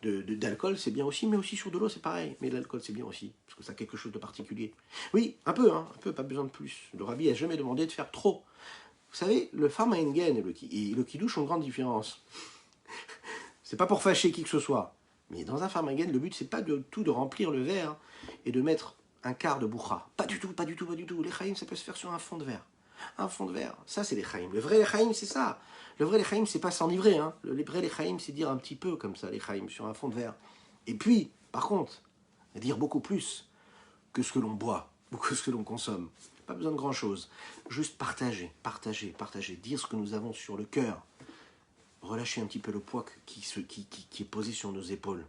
d'alcool, c'est bien aussi, mais aussi sur de l'eau, c'est pareil. Mais l'alcool, c'est bien aussi, parce que ça a quelque chose de particulier. Oui, un peu, pas besoin de plus. Le rabbi n'a jamais demandé de faire trop. Vous savez, le Farmaengen et le Kiddush ont une grande différence. C'est pas pour fâcher qui que ce soit. Mais dans un Farmaengen, le but, c'est pas de remplir le verre et de mettre un quart de boucha. Pas du tout, pas du tout, pas du tout. Les chaïm, ça peut se faire sur un fond de verre. Un fond de verre, ça c'est les chaïm. Le vrai les chaïm, c'est ça. Le vrai les chaïm, c'est pas s'enivrer. Le vrai les chaïm, c'est dire un petit peu comme ça, les chaïm, sur un fond de verre. Et puis, par contre, dire beaucoup plus que ce que l'on boit ou que ce que l'on consomme. Pas besoin de grand chose. Juste partager, partager, partager. Dire ce que nous avons sur le cœur. Relâcher un petit peu le poids qui est posé sur nos épaules.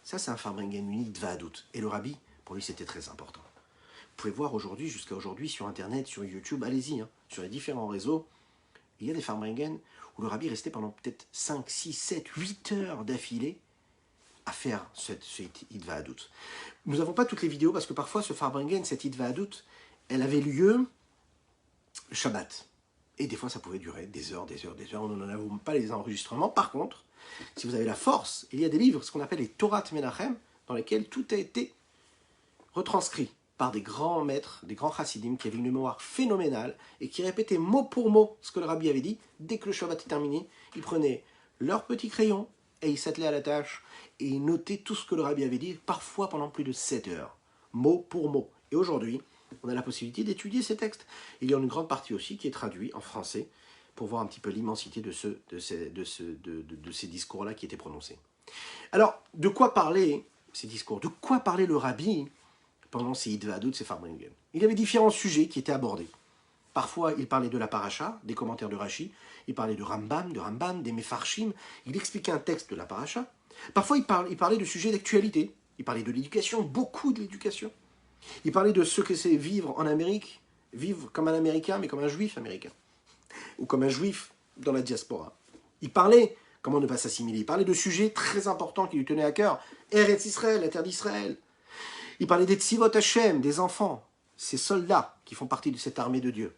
Ça, c'est un Farbrengen unique d'Va'adut. Et le rabbi, pour lui, c'était très important. Vous pouvez voir aujourd'hui, jusqu'à aujourd'hui, sur Internet, sur YouTube, allez-y, sur les différents réseaux, il y a des Farbrengen où le rabbi restait pendant peut-être 5, 6, 7, 8 heures d'affilée à faire cette Hitva'adut. Nous n'avons pas toutes les vidéos parce que parfois, ce Farbrengen, cette Hitva'adut, elle avait lieu le Shabbat. Et des fois, ça pouvait durer des heures, des heures, des heures. On n'en a pas les enregistrements. Par contre, si vous avez la force, il y a des livres, ce qu'on appelle les Torah Menachem, dans lesquels tout a été retranscrit par des grands maîtres, des grands chassidim qui avaient une mémoire phénoménale et qui répétaient mot pour mot ce que le rabbi avait dit. Dès que le Shabbat est terminé, ils prenaient leur petit crayon et ils s'attelaient à la tâche et ils notaient tout ce que le rabbi avait dit, parfois pendant plus de 7 heures, mot pour mot. Et aujourd'hui, on a la possibilité d'étudier ces textes. Il y en a une grande partie aussi qui est traduite en français pour voir un petit peu l'immensité de ces discours-là qui étaient prononcés. Alors, de quoi parler ces discours? De quoi parlait le rabbi pendant ces Hitva'adut, ces Farbrengen? Il y avait différents sujets qui étaient abordés. Parfois, il parlait de la paracha, des commentaires de Rashi, il parlait de Rambam, des Mefarshim, il expliquait un texte de la paracha. Parfois, il parlait de sujets d'actualité, il parlait de l'éducation, beaucoup de l'éducation. Il parlait de ce que c'est vivre en Amérique, vivre comme un Américain, mais comme un Juif américain, ou comme un Juif dans la diaspora. Il parlait, comment ne pas s'assimiler, il parlait de sujets très importants qui lui tenaient à cœur, Eretz Israël, la terre d'Israël. Il parlait des Tzivot Hashem, des enfants, ces soldats qui font partie de cette armée de Dieu.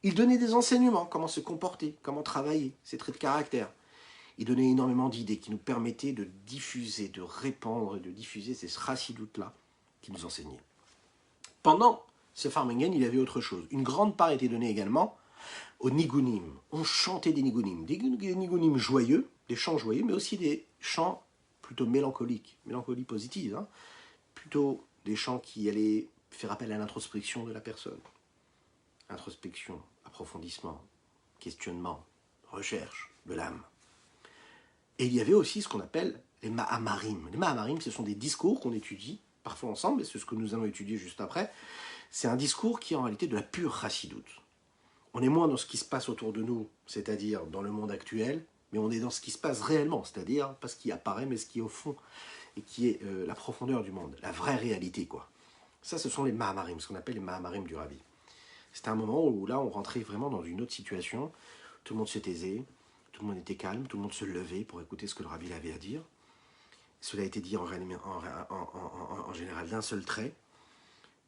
Il donnait des enseignements, comment se comporter, comment travailler, ses traits de caractère. Il donnait énormément d'idées qui nous permettaient de diffuser, de répandre, de diffuser ces chassidoutes-là qu'il nous enseignait. Pendant ce Farbrengen, il y avait autre chose. Une grande part était donnée également aux nigunim. On chantait des nigunim joyeux, des chants joyeux, mais aussi des chants plutôt mélancoliques, mélancolie positive, plutôt des chants qui allaient faire appel à l'introspection de la personne. Introspection, approfondissement, questionnement, recherche, de l'âme. Et il y avait aussi ce qu'on appelle les Mahamarim. Les Mahamarim, ce sont des discours qu'on étudie parfois ensemble, et c'est ce que nous allons étudier juste après. C'est un discours qui est en réalité de la pure chassidoute. On est moins dans ce qui se passe autour de nous, c'est-à-dire dans le monde actuel, mais on est dans ce qui se passe réellement, c'est-à-dire pas ce qui apparaît, mais ce qui est au fond, et qui est la profondeur du monde, la vraie réalité, quoi. Ça, ce sont les Mahamarim, ce qu'on appelle les Mahamarim du Rabbi. C'était un moment où là, on rentrait vraiment dans une autre situation. Tout le monde se taisait, tout le monde était calme, tout le monde se levait pour écouter ce que le Rabbi avait à dire. Cela a été dit en général d'un seul trait.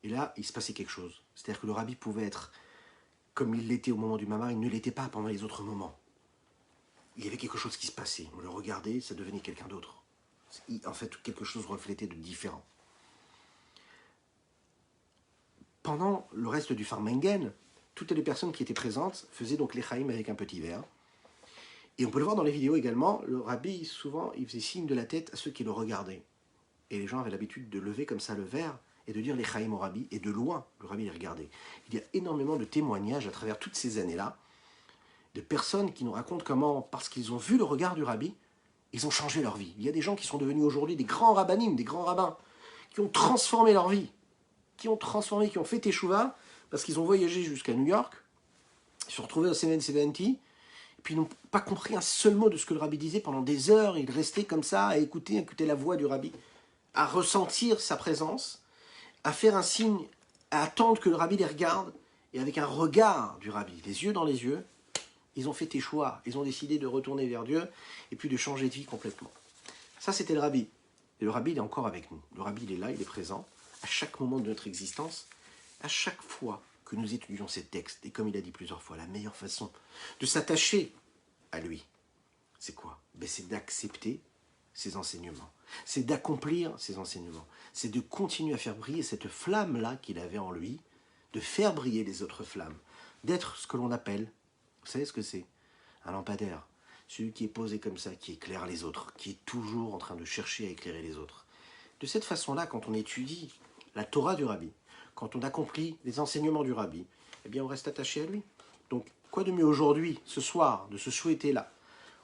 Et là, il se passait quelque chose. C'est-à-dire que le Rabbi pouvait être comme il l'était au moment du Mamar, il ne l'était pas pendant les autres moments. Il y avait quelque chose qui se passait. On le regardait, ça devenait quelqu'un d'autre. En fait, quelque chose reflétait de différent. Pendant le reste du Farmengen, toutes les personnes qui étaient présentes faisaient donc l'Echaim avec un petit verre. Et on peut le voir dans les vidéos également, le Rabbi, souvent, il faisait signe de la tête à ceux qui le regardaient. Et les gens avaient l'habitude de lever comme ça le verre et de dire l'Echaim au Rabbi, et de loin, le Rabbi les regardait. Il y a énormément de témoignages à travers toutes ces années-là, de personnes qui nous racontent comment, parce qu'ils ont vu le regard du Rabbi, ils ont changé leur vie. Il y a des gens qui sont devenus aujourd'hui des grands rabbinim, des grands rabbins, qui ont transformé leur vie, qui ont fait teshuva, parce qu'ils ont voyagé jusqu'à New York, ils se sont retrouvés au 770, et puis ils n'ont pas compris un seul mot de ce que le Rabbi disait pendant des heures. Ils restaient comme ça, à écouter la voix du Rabbi, à ressentir sa présence, à faire un signe, à attendre que le Rabbi les regarde, et avec un regard du Rabbi, les yeux dans les yeux, ils ont fait teshuva, ils ont décidé de retourner vers Dieu, et puis de changer de vie complètement. Ça, c'était le Rabbi. Et le Rabbi, il est encore avec nous. Le Rabbi, il est là, il est présent, à chaque moment de notre existence, à chaque fois que nous étudions ces textes. Et comme il a dit plusieurs fois, la meilleure façon de s'attacher à lui, c'est quoi? C'est d'accepter ses enseignements. C'est d'accomplir ses enseignements. C'est de continuer à faire briller cette flamme-là qu'il avait en lui, de faire briller les autres flammes, d'être ce que l'on appelle, vous savez ce que c'est? Un lampadaire. Celui qui est posé comme ça, qui éclaire les autres, qui est toujours en train de chercher à éclairer les autres. De cette façon-là, quand on étudie la Torah du Rabbi, quand on accomplit les enseignements du Rabbi, eh bien on reste attaché à lui. Donc, quoi de mieux aujourd'hui, ce soir, de se souhaiter là,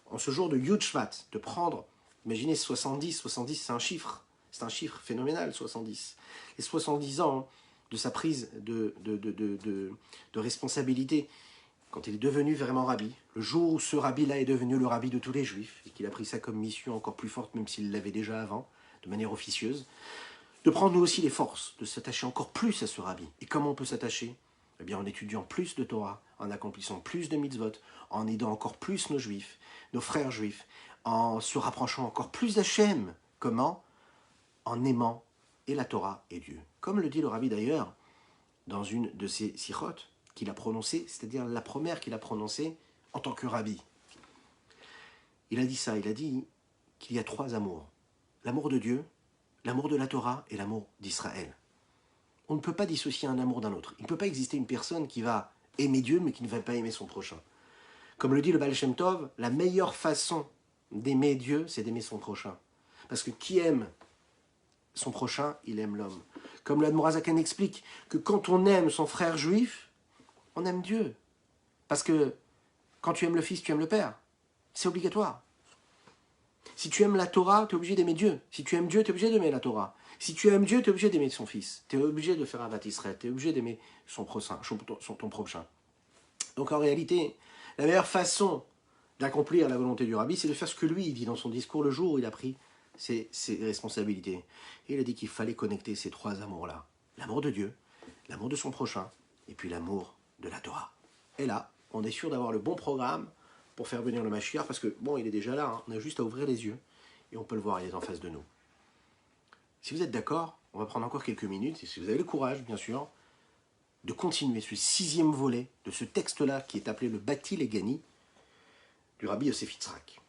en ce jour de Yud Shvat, de prendre, imaginez 70 c'est un chiffre phénoménal, 70. Les 70 ans de sa prise de responsabilité, quand il est devenu vraiment rabbi, le jour où ce rabbi-là est devenu le rabbi de tous les juifs, et qu'il a pris ça comme mission encore plus forte, même s'il l'avait déjà avant, de manière officieuse, de prendre nous aussi les forces, de s'attacher encore plus à ce rabbi. Et comment on peut s'attacher? Eh bien en étudiant plus de Torah, en accomplissant plus de mitzvot, en aidant encore plus nos juifs, nos frères juifs, en se rapprochant encore plus d'Hachem. Comment? En aimant et la Torah et Dieu. Comme le dit le rabbi d'ailleurs, dans une de ses sirotes qu'il a prononcées, c'est-à-dire la première qu'il a prononcée en tant que rabbi. Il a dit ça, il a dit qu'il y a 3 amours. L'amour de Dieu, l'amour de la Torah et l'amour d'Israël. On ne peut pas dissocier un amour d'un autre. Il ne peut pas exister une personne qui va aimer Dieu mais qui ne va pas aimer son prochain. Comme le dit le Baal Shem Tov, la meilleure façon d'aimer Dieu, c'est d'aimer son prochain. Parce que qui aime son prochain, il aime l'homme. Comme l'Admor HaZaken explique que quand on aime son frère juif, on aime Dieu. Parce que quand tu aimes le Fils, tu aimes le Père. C'est obligatoire. Si tu aimes la Torah, tu es obligé d'aimer Dieu. Si tu aimes Dieu, tu es obligé d'aimer la Torah. Si tu aimes Dieu, tu es obligé d'aimer son Fils. Tu es obligé de faire Avat Israël. Tu es obligé d'aimer ton prochain. Donc en réalité, la meilleure façon d'accomplir la volonté du Rabbi, c'est de faire ce que lui il dit dans son discours le jour où il a pris ses responsabilités. Et il a dit qu'il fallait connecter ces 3 amours-là. L'amour de Dieu, l'amour de son prochain, et puis l'amour de la Torah. Et là, on est sûr d'avoir le bon programme pour faire venir le Mashiach, parce que, bon, il est déjà là, hein, on a juste à ouvrir les yeux, et on peut le voir, il est en face de nous. Si vous êtes d'accord, on va prendre encore quelques minutes, et si vous avez le courage, bien sûr, de continuer ce 6e volet de ce texte-là, qui est appelé le Bati Legani, du Rabbi Yosef Yitzhak.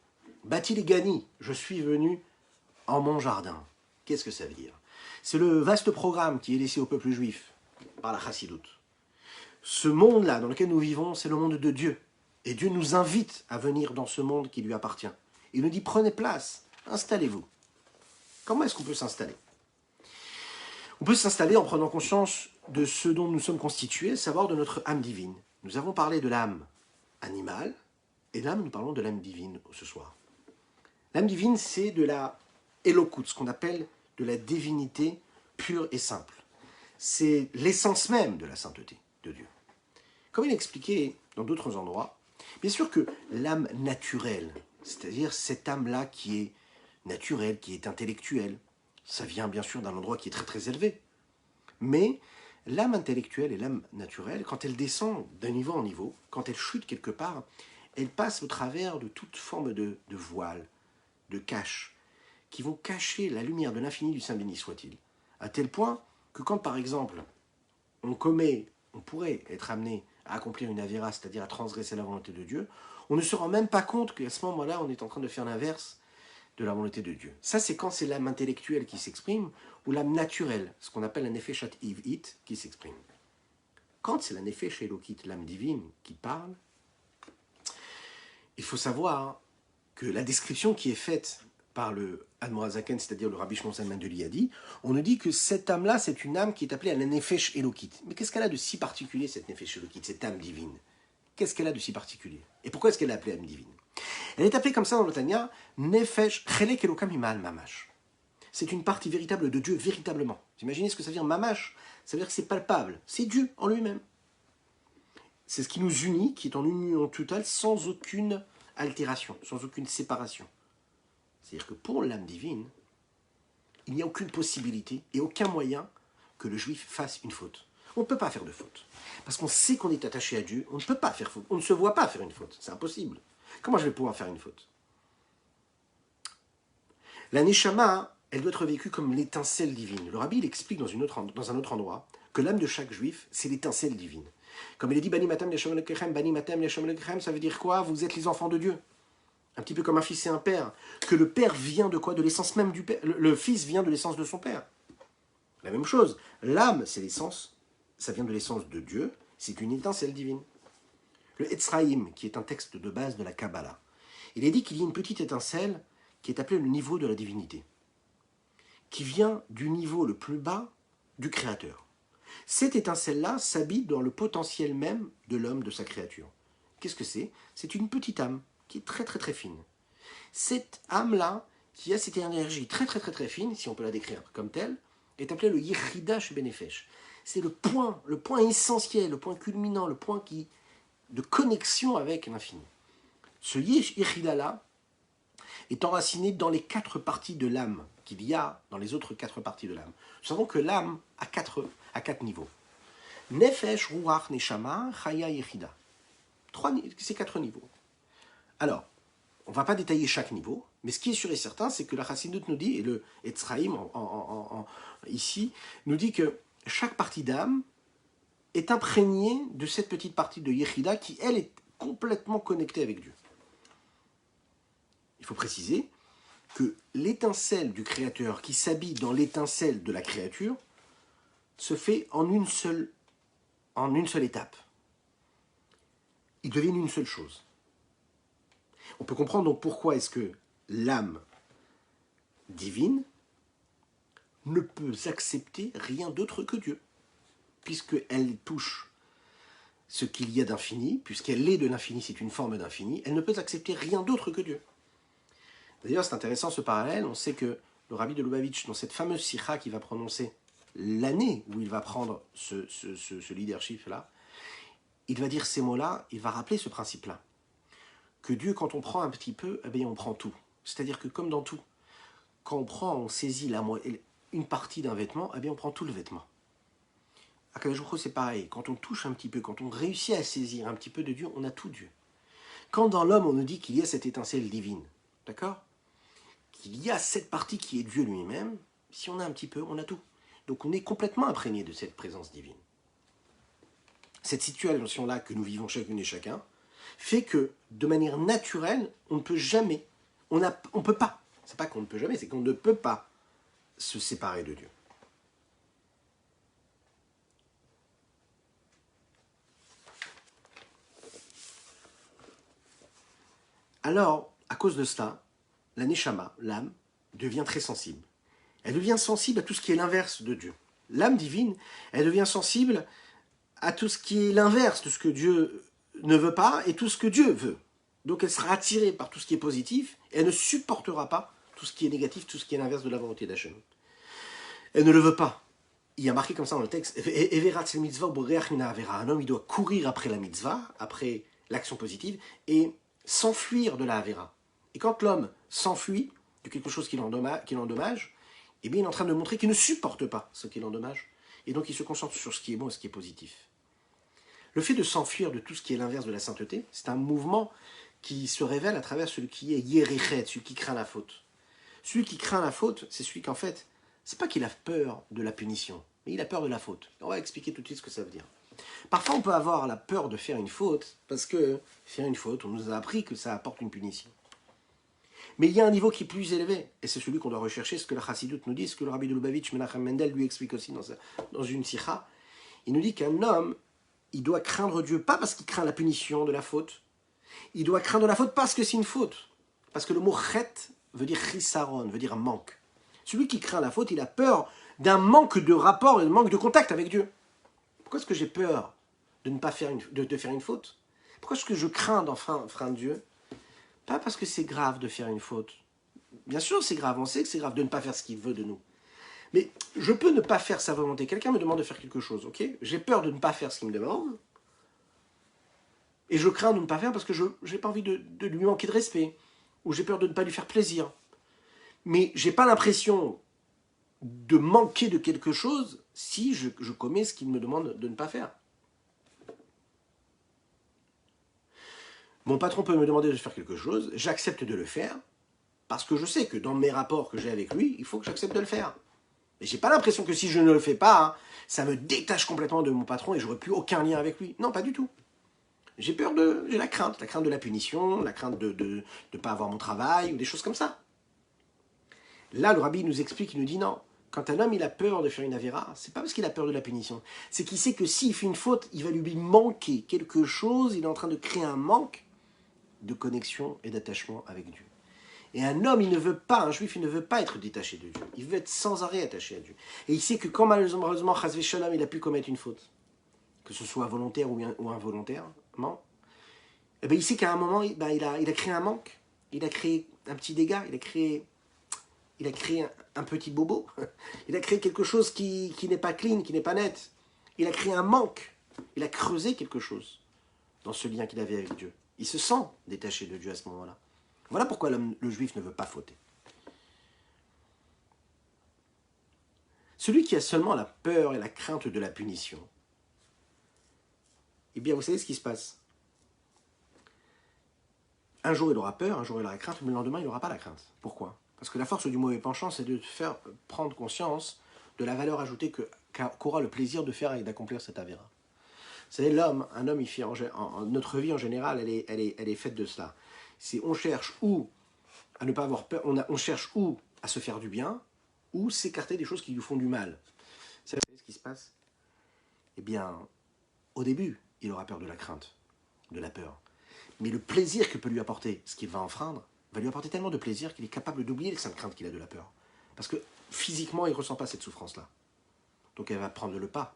Bati Legani, je suis venu en mon jardin. Qu'est-ce que ça veut dire? C'est le vaste programme qui est laissé au peuple juif par la Chassidoute. Ce monde-là dans lequel nous vivons, c'est le monde de Dieu. Et Dieu nous invite à venir dans ce monde qui lui appartient. Il nous dit, prenez place, installez-vous. Comment est-ce qu'on peut s'installer? On peut s'installer en prenant conscience de ce dont nous sommes constitués, savoir de notre âme divine. Nous avons parlé de l'âme animale, Et là, nous parlons de l'âme divine ce soir. L'âme divine, c'est de la Elokut, ce qu'on appelle de la divinité pure et simple. C'est l'essence même de la sainteté de Dieu. Comme il est expliqué dans d'autres endroits, bien sûr que l'âme naturelle, c'est-à-dire cette âme-là qui est naturelle, qui est intellectuelle, ça vient bien sûr d'un endroit qui est très très élevé. Mais l'âme intellectuelle et l'âme naturelle, quand elle descend d'un niveau en niveau, quand elle chute quelque part, elle passe au travers de toute forme de voile, de cache, qui vont cacher la lumière de l'infini du Saint béni soit-il. À tel point que quand par exemple on pourrait être amené à accomplir une avéra, c'est-à-dire à transgresser la volonté de Dieu, on ne se rend même pas compte qu'à ce moment-là, on est en train de faire l'inverse de la volonté de Dieu. Ça, c'est quand c'est l'âme intellectuelle qui s'exprime, ou l'âme naturelle, ce qu'on appelle la nefeshat iv'it, qui s'exprime. Quand c'est la nefesh elokit, l'âme divine, qui parle, il faut savoir que la description qui est faite par le Admorazaken, c'est-à-dire le Rabbi Shimon Zalman de Liadi, on nous dit que cette âme-là, c'est une âme qui est appelée la nefesh elokit. Mais qu'est-ce qu'elle a de si particulier, cette nefesh elokit, cette âme divine? Qu'est-ce qu'elle a de si particulier? Et pourquoi est-ce qu'elle est appelée âme divine? Elle est appelée comme ça dans le Tanya, Nefesh Chelek Elokam Imal Mamash. C'est une partie véritable de Dieu, véritablement. Vous imaginez ce que ça veut dire Mamash? Ça veut dire que c'est palpable. C'est Dieu en lui-même. C'est ce qui nous unit, qui est en union totale, sans aucune altération, sans aucune séparation. C'est-à-dire que pour l'âme divine, il n'y a aucune possibilité et aucun moyen que le juif fasse une faute. On ne peut pas faire de faute. Parce qu'on sait qu'on est attaché à Dieu, on ne peut pas faire faute. On ne se voit pas faire une faute. C'est impossible. Comment je vais pouvoir faire une faute? La neshama, elle doit être vécue comme l'étincelle divine. Le rabbi, il explique dans un autre endroit que l'âme de chaque juif, c'est l'étincelle divine. Comme il est dit, Bani matam leshem lekechem, Bani matam leshem lekechem, ça veut dire quoi? Vous êtes les enfants de Dieu. Un petit peu comme un fils et un père. Que le père vient de quoi? De l'essence même du père. Le fils vient de l'essence de son père. La même chose. L'âme, c'est l'essence. Ça vient de l'essence de Dieu. C'est une étincelle divine. Le Etzraïm, qui est un texte de base de la Kabbalah, il est dit qu'il y a une petite étincelle qui est appelée le niveau de la divinité, qui vient du niveau le plus bas du Créateur. Cette étincelle-là s'habite dans le potentiel même de l'homme, de sa créature. Qu'est-ce que c'est? C'est une petite âme qui est très très très fine. Cette âme-là, qui a cette énergie très très très très fine, si on peut la décrire comme telle, est appelée le Yechida Shebenefesh. C'est le point essentiel, le point culminant, le point de connexion avec l'infini. Ce Yechida-là est enraciné dans les 4 parties de l'âme qu'il y a dans les autres 4 parties de l'âme. Nous savons que l'âme a 4 niveaux. Nefesh, Ruach, Neshama, Chaya, Yechida. Ces 4 niveaux. Alors, on ne va pas détailler chaque niveau, mais ce qui est sûr et certain, c'est que la Chassidut nous dit, et le Etzraïm ici, nous dit que chaque partie d'âme est imprégnée de cette petite partie de Yechida qui, elle, est complètement connectée avec Dieu. Il faut préciser que l'étincelle du Créateur qui s'habille dans l'étincelle de la créature se fait en une seule étape. Ils deviennent une seule chose. On peut comprendre donc pourquoi est-ce que l'âme divine ne peut accepter rien d'autre que Dieu, puisqu'elle touche ce qu'il y a d'infini, puisqu'elle est de l'infini, c'est une forme d'infini, elle ne peut accepter rien d'autre que Dieu. D'ailleurs, c'est intéressant ce parallèle, on sait que le rabbi de Lubavitch, dans cette fameuse sikha qu'il va prononcer l'année où il va prendre ce leadership-là, il va dire ces mots-là, il va rappeler ce principe-là. Que Dieu, quand on prend un petit peu, eh bien, on prend tout. C'est-à-dire que comme dans tout, quand on saisit une partie d'un vêtement, eh bien, on prend tout le vêtement. À Kadosh Baruch Hu, c'est pareil. Quand on touche un petit peu, quand on réussit à saisir un petit peu de Dieu, on a tout Dieu. Quand dans l'homme, on nous dit qu'il y a cette étincelle divine, d'accord? Qu'il y a cette partie qui est Dieu lui-même, si on a un petit peu, on a tout. Donc on est complètement imprégné de cette présence divine. Cette situation-là que nous vivons chacune et chacun, fait que, de manière naturelle, on ne peut jamais, on peut pas, c'est pas qu'on ne peut jamais, c'est qu'on ne peut pas se séparer de Dieu. Alors, à cause de cela, la neshama, l'âme, devient très sensible. Elle devient sensible à tout ce qui est l'inverse de Dieu. L'âme divine, elle devient sensible à tout ce qui est l'inverse de ce que Dieu ne veut pas et tout ce que Dieu veut. Donc elle sera attirée par tout ce qui est positif, et elle ne supportera pas tout ce qui est négatif, tout ce qui est l'inverse de la volonté d'Hachem. Elle ne le veut pas. Il y a marqué comme ça dans le texte, un homme, il doit courir après la mitzvah, après l'action positive, et s'enfuir de la Avera. Et quand l'homme s'enfuit de quelque chose qui l'endommage, eh bien il est en train de montrer qu'il ne supporte pas ce qui l'endommage, et donc il se concentre sur ce qui est bon et ce qui est positif. Le fait de s'enfuir de tout ce qui est l'inverse de la sainteté, c'est un mouvement qui se révèle à travers celui qui est Yerichet, celui qui craint la faute. Celui qui craint la faute, c'est celui qu'en fait, c'est pas qu'il a peur de la punition, mais il a peur de la faute. On va expliquer tout de suite ce que ça veut dire. Parfois, on peut avoir la peur de faire une faute, parce que faire une faute, on nous a appris que ça apporte une punition. Mais il y a un niveau qui est plus élevé, et c'est celui qu'on doit rechercher, ce que la Chassidoute nous dit, ce que le Rabbi de Lubavitch, Menachem Mendel, lui explique aussi dans une sikha. Il nous dit qu'un homme, il doit craindre Dieu, pas parce qu'il craint la punition de la faute, il doit craindre la faute parce que c'est une faute. Parce que le mot chet veut dire chisaron, veut dire manque. Celui qui craint la faute, il a peur d'un manque de rapport, d'un manque de contact avec Dieu. Pourquoi est-ce que j'ai peur de ne pas faire de faire une faute? Pourquoi est-ce que je crains d'enfreindre Dieu? Pas parce que c'est grave de faire une faute. Bien sûr, c'est grave, on sait que c'est grave de ne pas faire ce qu'il veut de nous. Mais je peux ne pas faire sa volonté. Quelqu'un me demande de faire quelque chose, ok? J'ai peur de ne pas faire ce qu'il me demande. Et je crains de ne pas faire parce que je n'ai pas envie de lui manquer de respect. Ou j'ai peur de ne pas lui faire plaisir. Mais je n'ai pas l'impression de manquer de quelque chose si je commets ce qu'il me demande de ne pas faire. Mon patron peut me demander de faire quelque chose, j'accepte de le faire, parce que je sais que dans mes rapports que j'ai avec lui, il faut que j'accepte de le faire. Mais j'ai pas l'impression que si je ne le fais pas, ça me détache complètement de mon patron et j'aurai plus aucun lien avec lui. Non, pas du tout. J'ai la crainte de la punition, la crainte de ne pas avoir mon travail, ou des choses comme ça. Là, le rabbi nous explique, il nous dit non. Quand un homme il a peur de faire une avéra, c'est pas parce qu'il a peur de la punition. C'est qu'il sait que s'il fait une faute, il va lui manquer quelque chose, il est en train de créer un manque de connexion et d'attachement avec Dieu. Et un homme, il ne veut pas, un juif, il ne veut pas être détaché de Dieu. Il veut être sans arrêt attaché à Dieu. Et il sait que quand malheureusement, chasvé shalom, il a pu commettre une faute, que ce soit volontaire ou involontairement, eh bien, il sait qu'à un moment, il a créé un manque, il a créé un petit dégât, il a créé un petit bobo, il a créé quelque chose qui n'est pas clean, qui n'est pas net. Il a créé un manque, il a creusé quelque chose dans ce lien qu'il avait avec Dieu. Il se sent détaché de Dieu à ce moment-là. Voilà pourquoi le juif ne veut pas fauter. Celui qui a seulement la peur et la crainte de la punition, eh bien, vous savez ce qui se passe. Un jour, il aura peur, un jour, il aura crainte, mais le lendemain, il n'aura pas la crainte. Pourquoi? Parce que la force du mauvais penchant, c'est de te faire prendre conscience de la valeur ajoutée qu'aura le plaisir de faire et d'accomplir cette avéra. Vous savez, un homme, il fait notre vie en général, elle est faite de cela. On cherche ou à ne pas avoir peur, on cherche ou à se faire du bien, ou s'écarter des choses qui lui font du mal. Vous savez ce qui se passe? Eh bien, au début, il aura peur de la crainte, de la peur. Mais le plaisir que peut lui apporter ce qu'il va enfreindre, va lui apporter tellement de plaisir qu'il est capable d'oublier cette crainte qu'il a de la peur. Parce que physiquement, il ne ressent pas cette souffrance-là. Donc elle va prendre le pas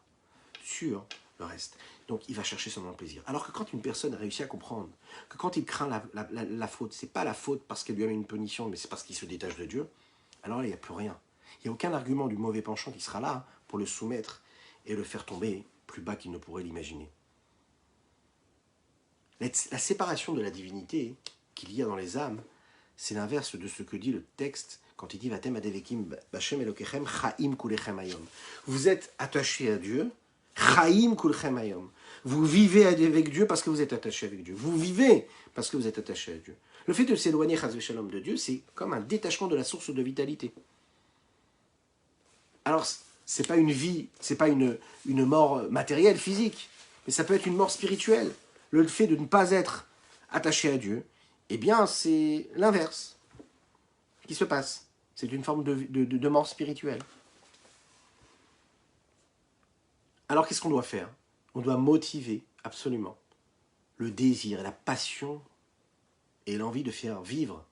sur le reste. Donc il va chercher seulement le plaisir. Alors que quand une personne réussit à comprendre que quand il craint la faute, c'est pas la faute parce qu'elle lui a mis une punition, mais c'est parce qu'il se détache de Dieu, alors là, il n'y a plus rien. Il n'y a aucun argument du mauvais penchant qui sera là pour le soumettre et le faire tomber plus bas qu'il ne pourrait l'imaginer. La séparation de la divinité qu'il y a dans les âmes, c'est l'inverse de ce que dit le texte quand il dit Vatem adevekim b'Hashem Elokechem chaim kulechem hayom. Vous êtes attachés à Dieu, chaim kulechem hayom. Vous vivez avec Dieu parce que vous êtes attachés avec Dieu. Vous vivez parce que vous êtes attachés à Dieu. Le fait de s'éloigner chas v'shalom de Dieu, c'est comme un détachement de la source de vitalité. Alors, c'est pas une vie, c'est pas une mort matérielle, physique, mais ça peut être une mort spirituelle. Le fait de ne pas être attaché à Dieu, eh bien, c'est l'inverse qui se passe. C'est une forme de mort spirituelle. Alors, qu'est-ce qu'on doit faire? On doit motiver absolument le désir et la passion et l'envie de faire vivre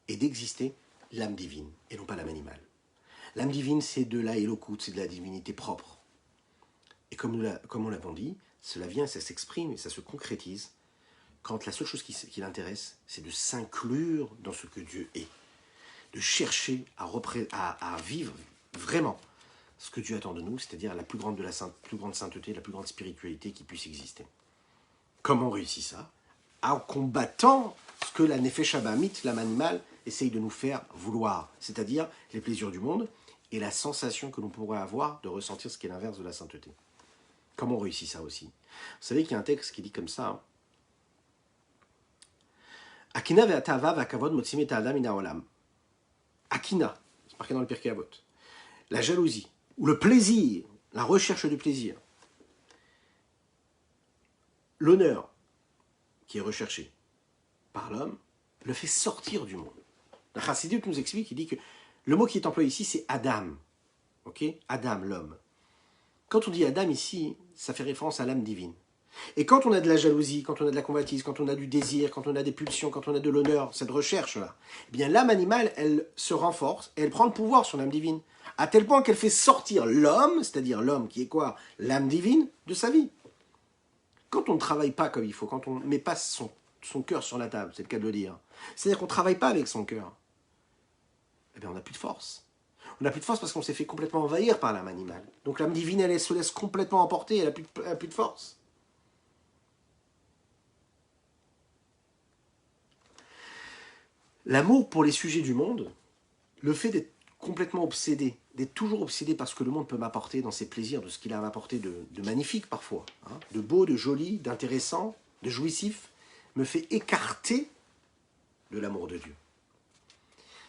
et d'exister l'âme divine et non pas l'âme animale. L'âme divine, c'est de la Elokut, c'est de la divinité propre. Et comme on l'avait dit, cela vient, ça s'exprime et ça se concrétise quand la seule chose qui l'intéresse, c'est de s'inclure dans ce que Dieu est, de chercher à vivre vraiment ce que Dieu attend de nous, c'est-à-dire la plus grande sainteté, la plus grande spiritualité qui puisse exister. Comment on réussit ça? En combattant ce que la Nefesh Abamit, l'âme animale, essaye de nous faire vouloir, c'est-à-dire les plaisirs du monde et la sensation que l'on pourrait avoir de ressentir ce qui est l'inverse de la sainteté. Comment on réussit ça aussi? Vous savez qu'il y a un texte qui dit comme ça, Akina ve'atava ve'akavod motzim et ha'adam min ha'olam. Akina, c'est marqué dans le Pirkei Avot. La jalousie, ou le plaisir, la recherche du plaisir. L'honneur qui est recherché par l'homme le fait sortir du monde. La Chassidut nous explique, il dit que le mot qui est employé ici, c'est Adam. Ok? Adam, l'homme. Quand on dit Adam ici, ça fait référence à l'âme divine. Et quand on a de la jalousie, quand on a de la convoitise, quand on a du désir, quand on a des pulsions, quand on a de l'honneur, cette recherche-là, eh bien l'âme animale, elle se renforce et elle prend le pouvoir sur l'âme divine. À tel point qu'elle fait sortir l'homme, c'est-à-dire l'homme qui est quoi? L'âme divine, de sa vie. Quand on ne travaille pas comme il faut, quand on ne met pas son cœur sur la table, c'est le cas de le dire, c'est-à-dire qu'on ne travaille pas avec son cœur, eh bien on n'a plus de force. On n'a plus de force parce qu'on s'est fait complètement envahir par l'âme animale. Donc l'âme divine, elle se laisse complètement emporter, elle n'a plus de force. L'amour pour les sujets du monde, le fait d'être complètement obsédé, d'être toujours obsédé par ce que le monde peut m'apporter dans ses plaisirs, de ce qu'il a à m'apporter de magnifique parfois, hein, de beau, de joli, d'intéressant, de jouissif, me fait écarter de l'amour de Dieu.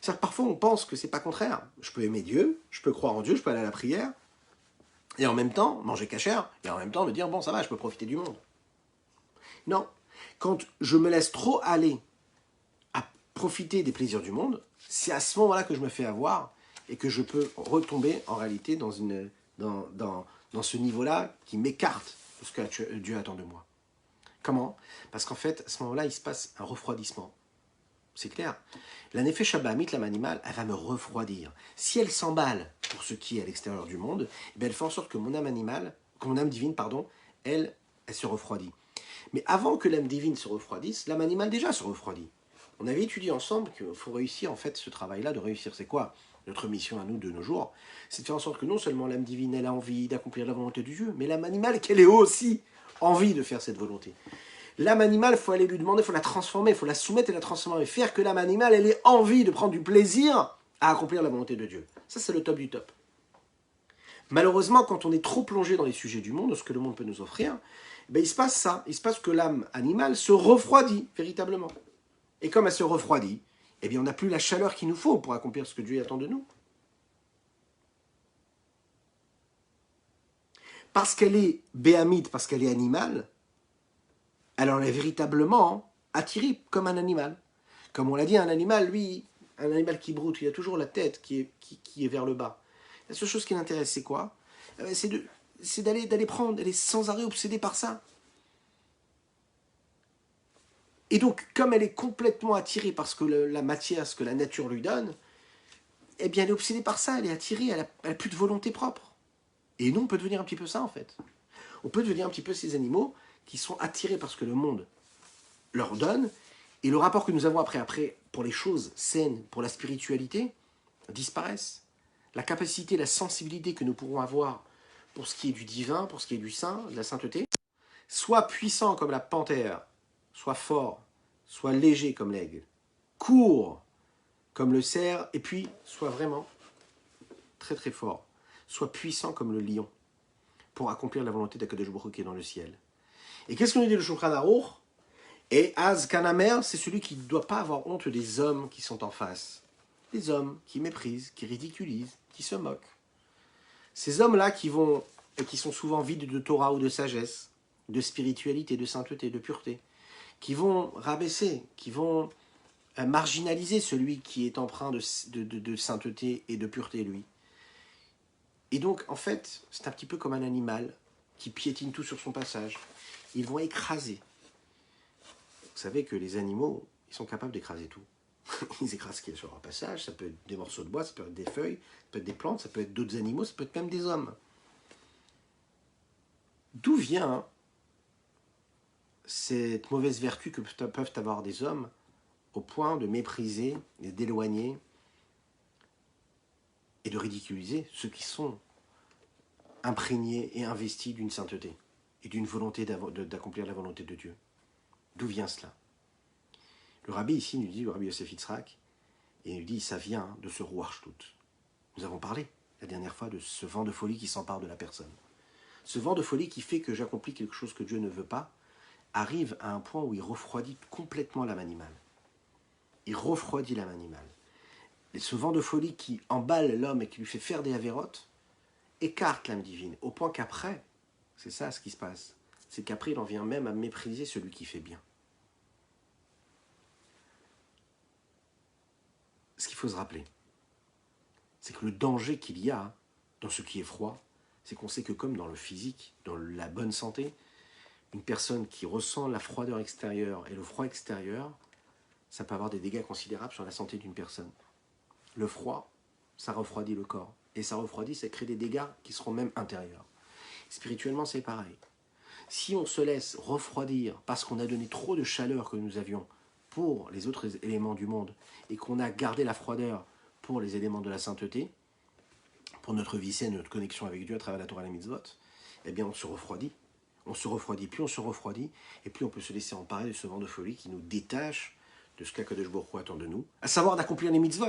C'est-à-dire que parfois on pense que c'est pas contraire. Je peux aimer Dieu, je peux croire en Dieu, je peux aller à la prière, et en même temps manger cachère, et en même temps me dire bon ça va, je peux profiter du monde. Non, quand je me laisse trop aller à profiter des plaisirs du monde, c'est à ce moment-là que je me fais avoir et que je peux retomber en réalité dans ce niveau-là qui m'écarte de ce que Dieu attend de moi. Comment? Parce qu'en fait, à ce moment-là, il se passe un refroidissement. C'est clair. La Nefesh Abamit, l'âme animale, elle va me refroidir. Si elle s'emballe pour ce qui est à l'extérieur du monde, eh elle fait en sorte que mon âme animale, que mon âme divine, pardon, elle se refroidit. Mais avant que l'âme divine se refroidisse, l'âme animale déjà se refroidit. On avait étudié ensemble qu'il faut réussir en fait ce travail-là, de réussir. C'est quoi notre mission à nous de nos jours? C'est de faire en sorte que non seulement l'âme divine, elle a envie d'accomplir la volonté de Dieu, mais l'âme animale, qu'elle ait aussi envie de faire cette volonté. L'âme animale, il faut aller lui demander, il faut la transformer, il faut la soumettre et la transformer. Faire que l'âme animale, elle ait envie de prendre du plaisir à accomplir la volonté de Dieu. Ça, c'est le top du top. Malheureusement, quand on est trop plongé dans les sujets du monde, ce que le monde peut nous offrir, ben, il se passe ça. Il se passe que l'âme animale se refroidit véritablement. Et comme elle se refroidit, eh bien, on n'a plus la chaleur qu'il nous faut pour accomplir ce que Dieu attend de nous. Parce qu'elle est béamite, parce qu'elle est animale, alors elle est véritablement attirée comme un animal. Comme on l'a dit, un animal, lui, un animal qui broute, il a toujours la tête qui est vers le bas. La seule chose qui l'intéresse, c'est quoi? C'est d'aller prendre, elle est sans arrêt obsédée par ça. Et donc, comme elle est complètement attirée par ce que la matière, ce que la nature lui donne, eh bien, elle est obsédée par ça, elle est attirée, elle n'a plus de volonté propre. Et nous, on peut devenir un petit peu ça, en fait. On peut devenir un petit peu ces animaux qui sont attirés par ce que le monde leur donne, et le rapport que nous avons après pour les choses saines, pour la spiritualité, disparaissent. La capacité, la sensibilité que nous pourrons avoir pour ce qui est du divin, pour ce qui est du saint, de la sainteté, soit puissant comme la panthère, soit fort, soit léger comme l'aigle, court comme le cerf, et puis soit vraiment très très fort, soit puissant comme le lion, pour accomplir la volonté d'Akadosh Baruch Hu qui est dans le ciel. Et qu'est-ce qu'on nous dit le Shulchan Aruch? Et Az Kanamer, c'est celui qui ne doit pas avoir honte des hommes qui sont en face. Des hommes qui méprisent, qui ridiculisent, qui se moquent. Ces hommes-là qui sont souvent vides de Torah ou de sagesse, de spiritualité, de sainteté, de pureté, qui vont rabaisser, qui vont marginaliser celui qui est empreint de sainteté et de pureté, lui. Et donc, en fait, c'est un petit peu comme un animal qui piétine tout sur son passage. Ils vont écraser. Vous savez que les animaux, ils sont capables d'écraser tout. Ils écrasent ce qu'il y a sur leur passage, ça peut être des morceaux de bois, ça peut être des feuilles, ça peut être des plantes, ça peut être d'autres animaux, ça peut être même des hommes. D'où vient cette mauvaise vertu que peuvent avoir des hommes au point de mépriser et d'éloigner et de ridiculiser ceux qui sont imprégnés et investis d'une sainteté et d'une volonté d'accomplir la volonté de Dieu. D'où vient cela? Le rabbi ici nous dit, le rabbi Yosef Yitzhak, et il nous dit, ça vient de ce roi Shtut. Nous avons parlé la dernière fois de ce vent de folie qui s'empare de la personne. Ce vent de folie qui fait que j'accomplis quelque chose que Dieu ne veut pas, arrive à un point où il refroidit complètement l'âme animale. Il refroidit l'âme animale. Et ce vent de folie qui emballe l'homme et qui lui fait faire des avérotes, écarte l'âme divine, au point qu'après, c'est ça ce qui se passe, c'est qu'après il en vient même à mépriser celui qui fait bien. Ce qu'il faut se rappeler, c'est que le danger qu'il y a dans ce qui est froid, c'est qu'on sait que comme dans le physique, dans la bonne santé, une personne qui ressent la froideur extérieure et le froid extérieur, ça peut avoir des dégâts considérables sur la santé d'une personne. Le froid, ça refroidit le corps. Et ça refroidit, ça crée des dégâts qui seront même intérieurs. Spirituellement, c'est pareil. Si on se laisse refroidir parce qu'on a donné trop de chaleur que nous avions pour les autres éléments du monde et qu'on a gardé la froideur pour les éléments de la sainteté, pour notre vie saine, notre connexion avec Dieu à travers la Torah et la mitzvot, eh bien on se refroidit. On se refroidit, plus on se refroidit, et plus on peut se laisser emparer de ce vent de folie qui nous détache de ce qu'Akadosh Baruch Hu attend de nous, à savoir d'accomplir les mitzvot.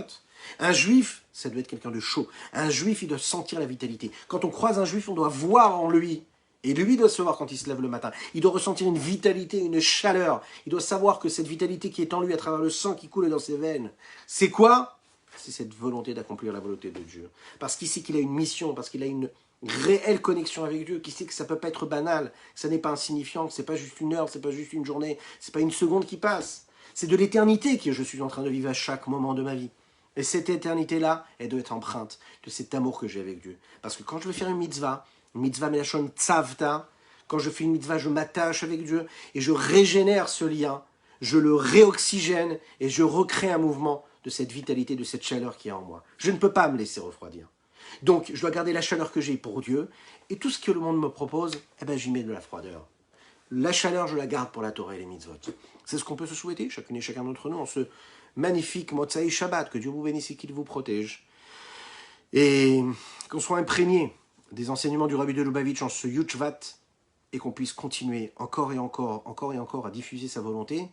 Un juif, ça doit être quelqu'un de chaud. Un juif, il doit sentir la vitalité. Quand on croise un juif, on doit voir en lui. Et lui doit se voir quand il se lève le matin. Il doit ressentir une vitalité, une chaleur. Il doit savoir que cette vitalité qui est en lui à travers le sang qui coule dans ses veines, c'est quoi? C'est cette volonté d'accomplir la volonté de Dieu. Parce qu'il sait qu'il a une mission, parce qu'il a une réelle connexion avec Dieu, qu'il sait que ça ne peut pas être banal, que ça n'est pas insignifiant, que ce n'est pas juste une heure, ce n'est pas juste une journée, ce n'est pas une seconde qui passe. C'est de l'éternité que je suis en train de vivre à chaque moment de ma vie. Et cette éternité-là, elle doit être empreinte de cet amour que j'ai avec Dieu. Parce que quand je vais faire une mitzvah melachon tzavta, quand je fais une mitzvah, je m'attache avec Dieu et je régénère ce lien, je le réoxygène et je recrée un mouvement de cette vitalité, de cette chaleur qui est en moi. Je ne peux pas me laisser refroidir. Donc, je dois garder la chaleur que j'ai pour Dieu et tout ce que le monde me propose, eh ben, j'y mets de la froideur. La chaleur, je la garde pour la Torah et les mitzvot. C'est ce qu'on peut se souhaiter, chacune et chacun d'entre nous, en ce magnifique Motsai Shabbat, que Dieu vous bénisse et qu'il vous protège. Et qu'on soit imprégné des enseignements du Rabbi de Lubavitch en ce Yutchvat, et qu'on puisse continuer encore et encore à diffuser sa volonté.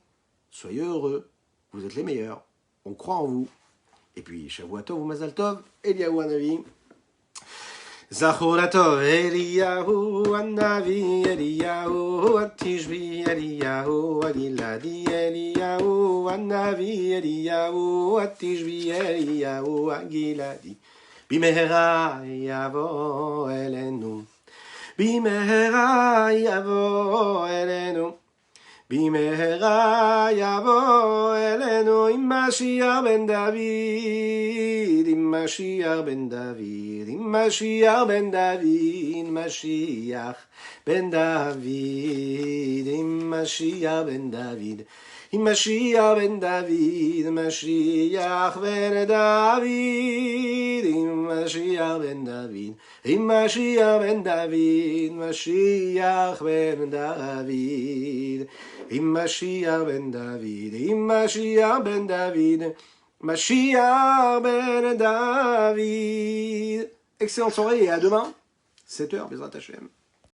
Soyez heureux, vous êtes les meilleurs, on croit en vous. Et puis, Shavua Tov ou Mazal Tov, Eliyahu Hanavi. Zachor Tov, Eliyahu Hanavi, Eliyahu Atishvi, Eliyahu Agiladi, Eliyahu Hanavi, Eliyahu Atishvi, Eliyahu Agiladi. Bimehera yavo elenu, Bimehera yavo elenu, Bimehera yavo elenu, Mashiach ben David, Mashiach ben David, Mashiach ben David, Mashiach ben David, Mashiach ben David. Mashiach ben David, Mashiach ben David, Mashiach ben David, Mashiach ben David, Mashiach ben David, Mashiach ben David, Mashiach ben David, Mashiach ben David. Excellente soirée et à demain, 7h, Bezrat Hashem.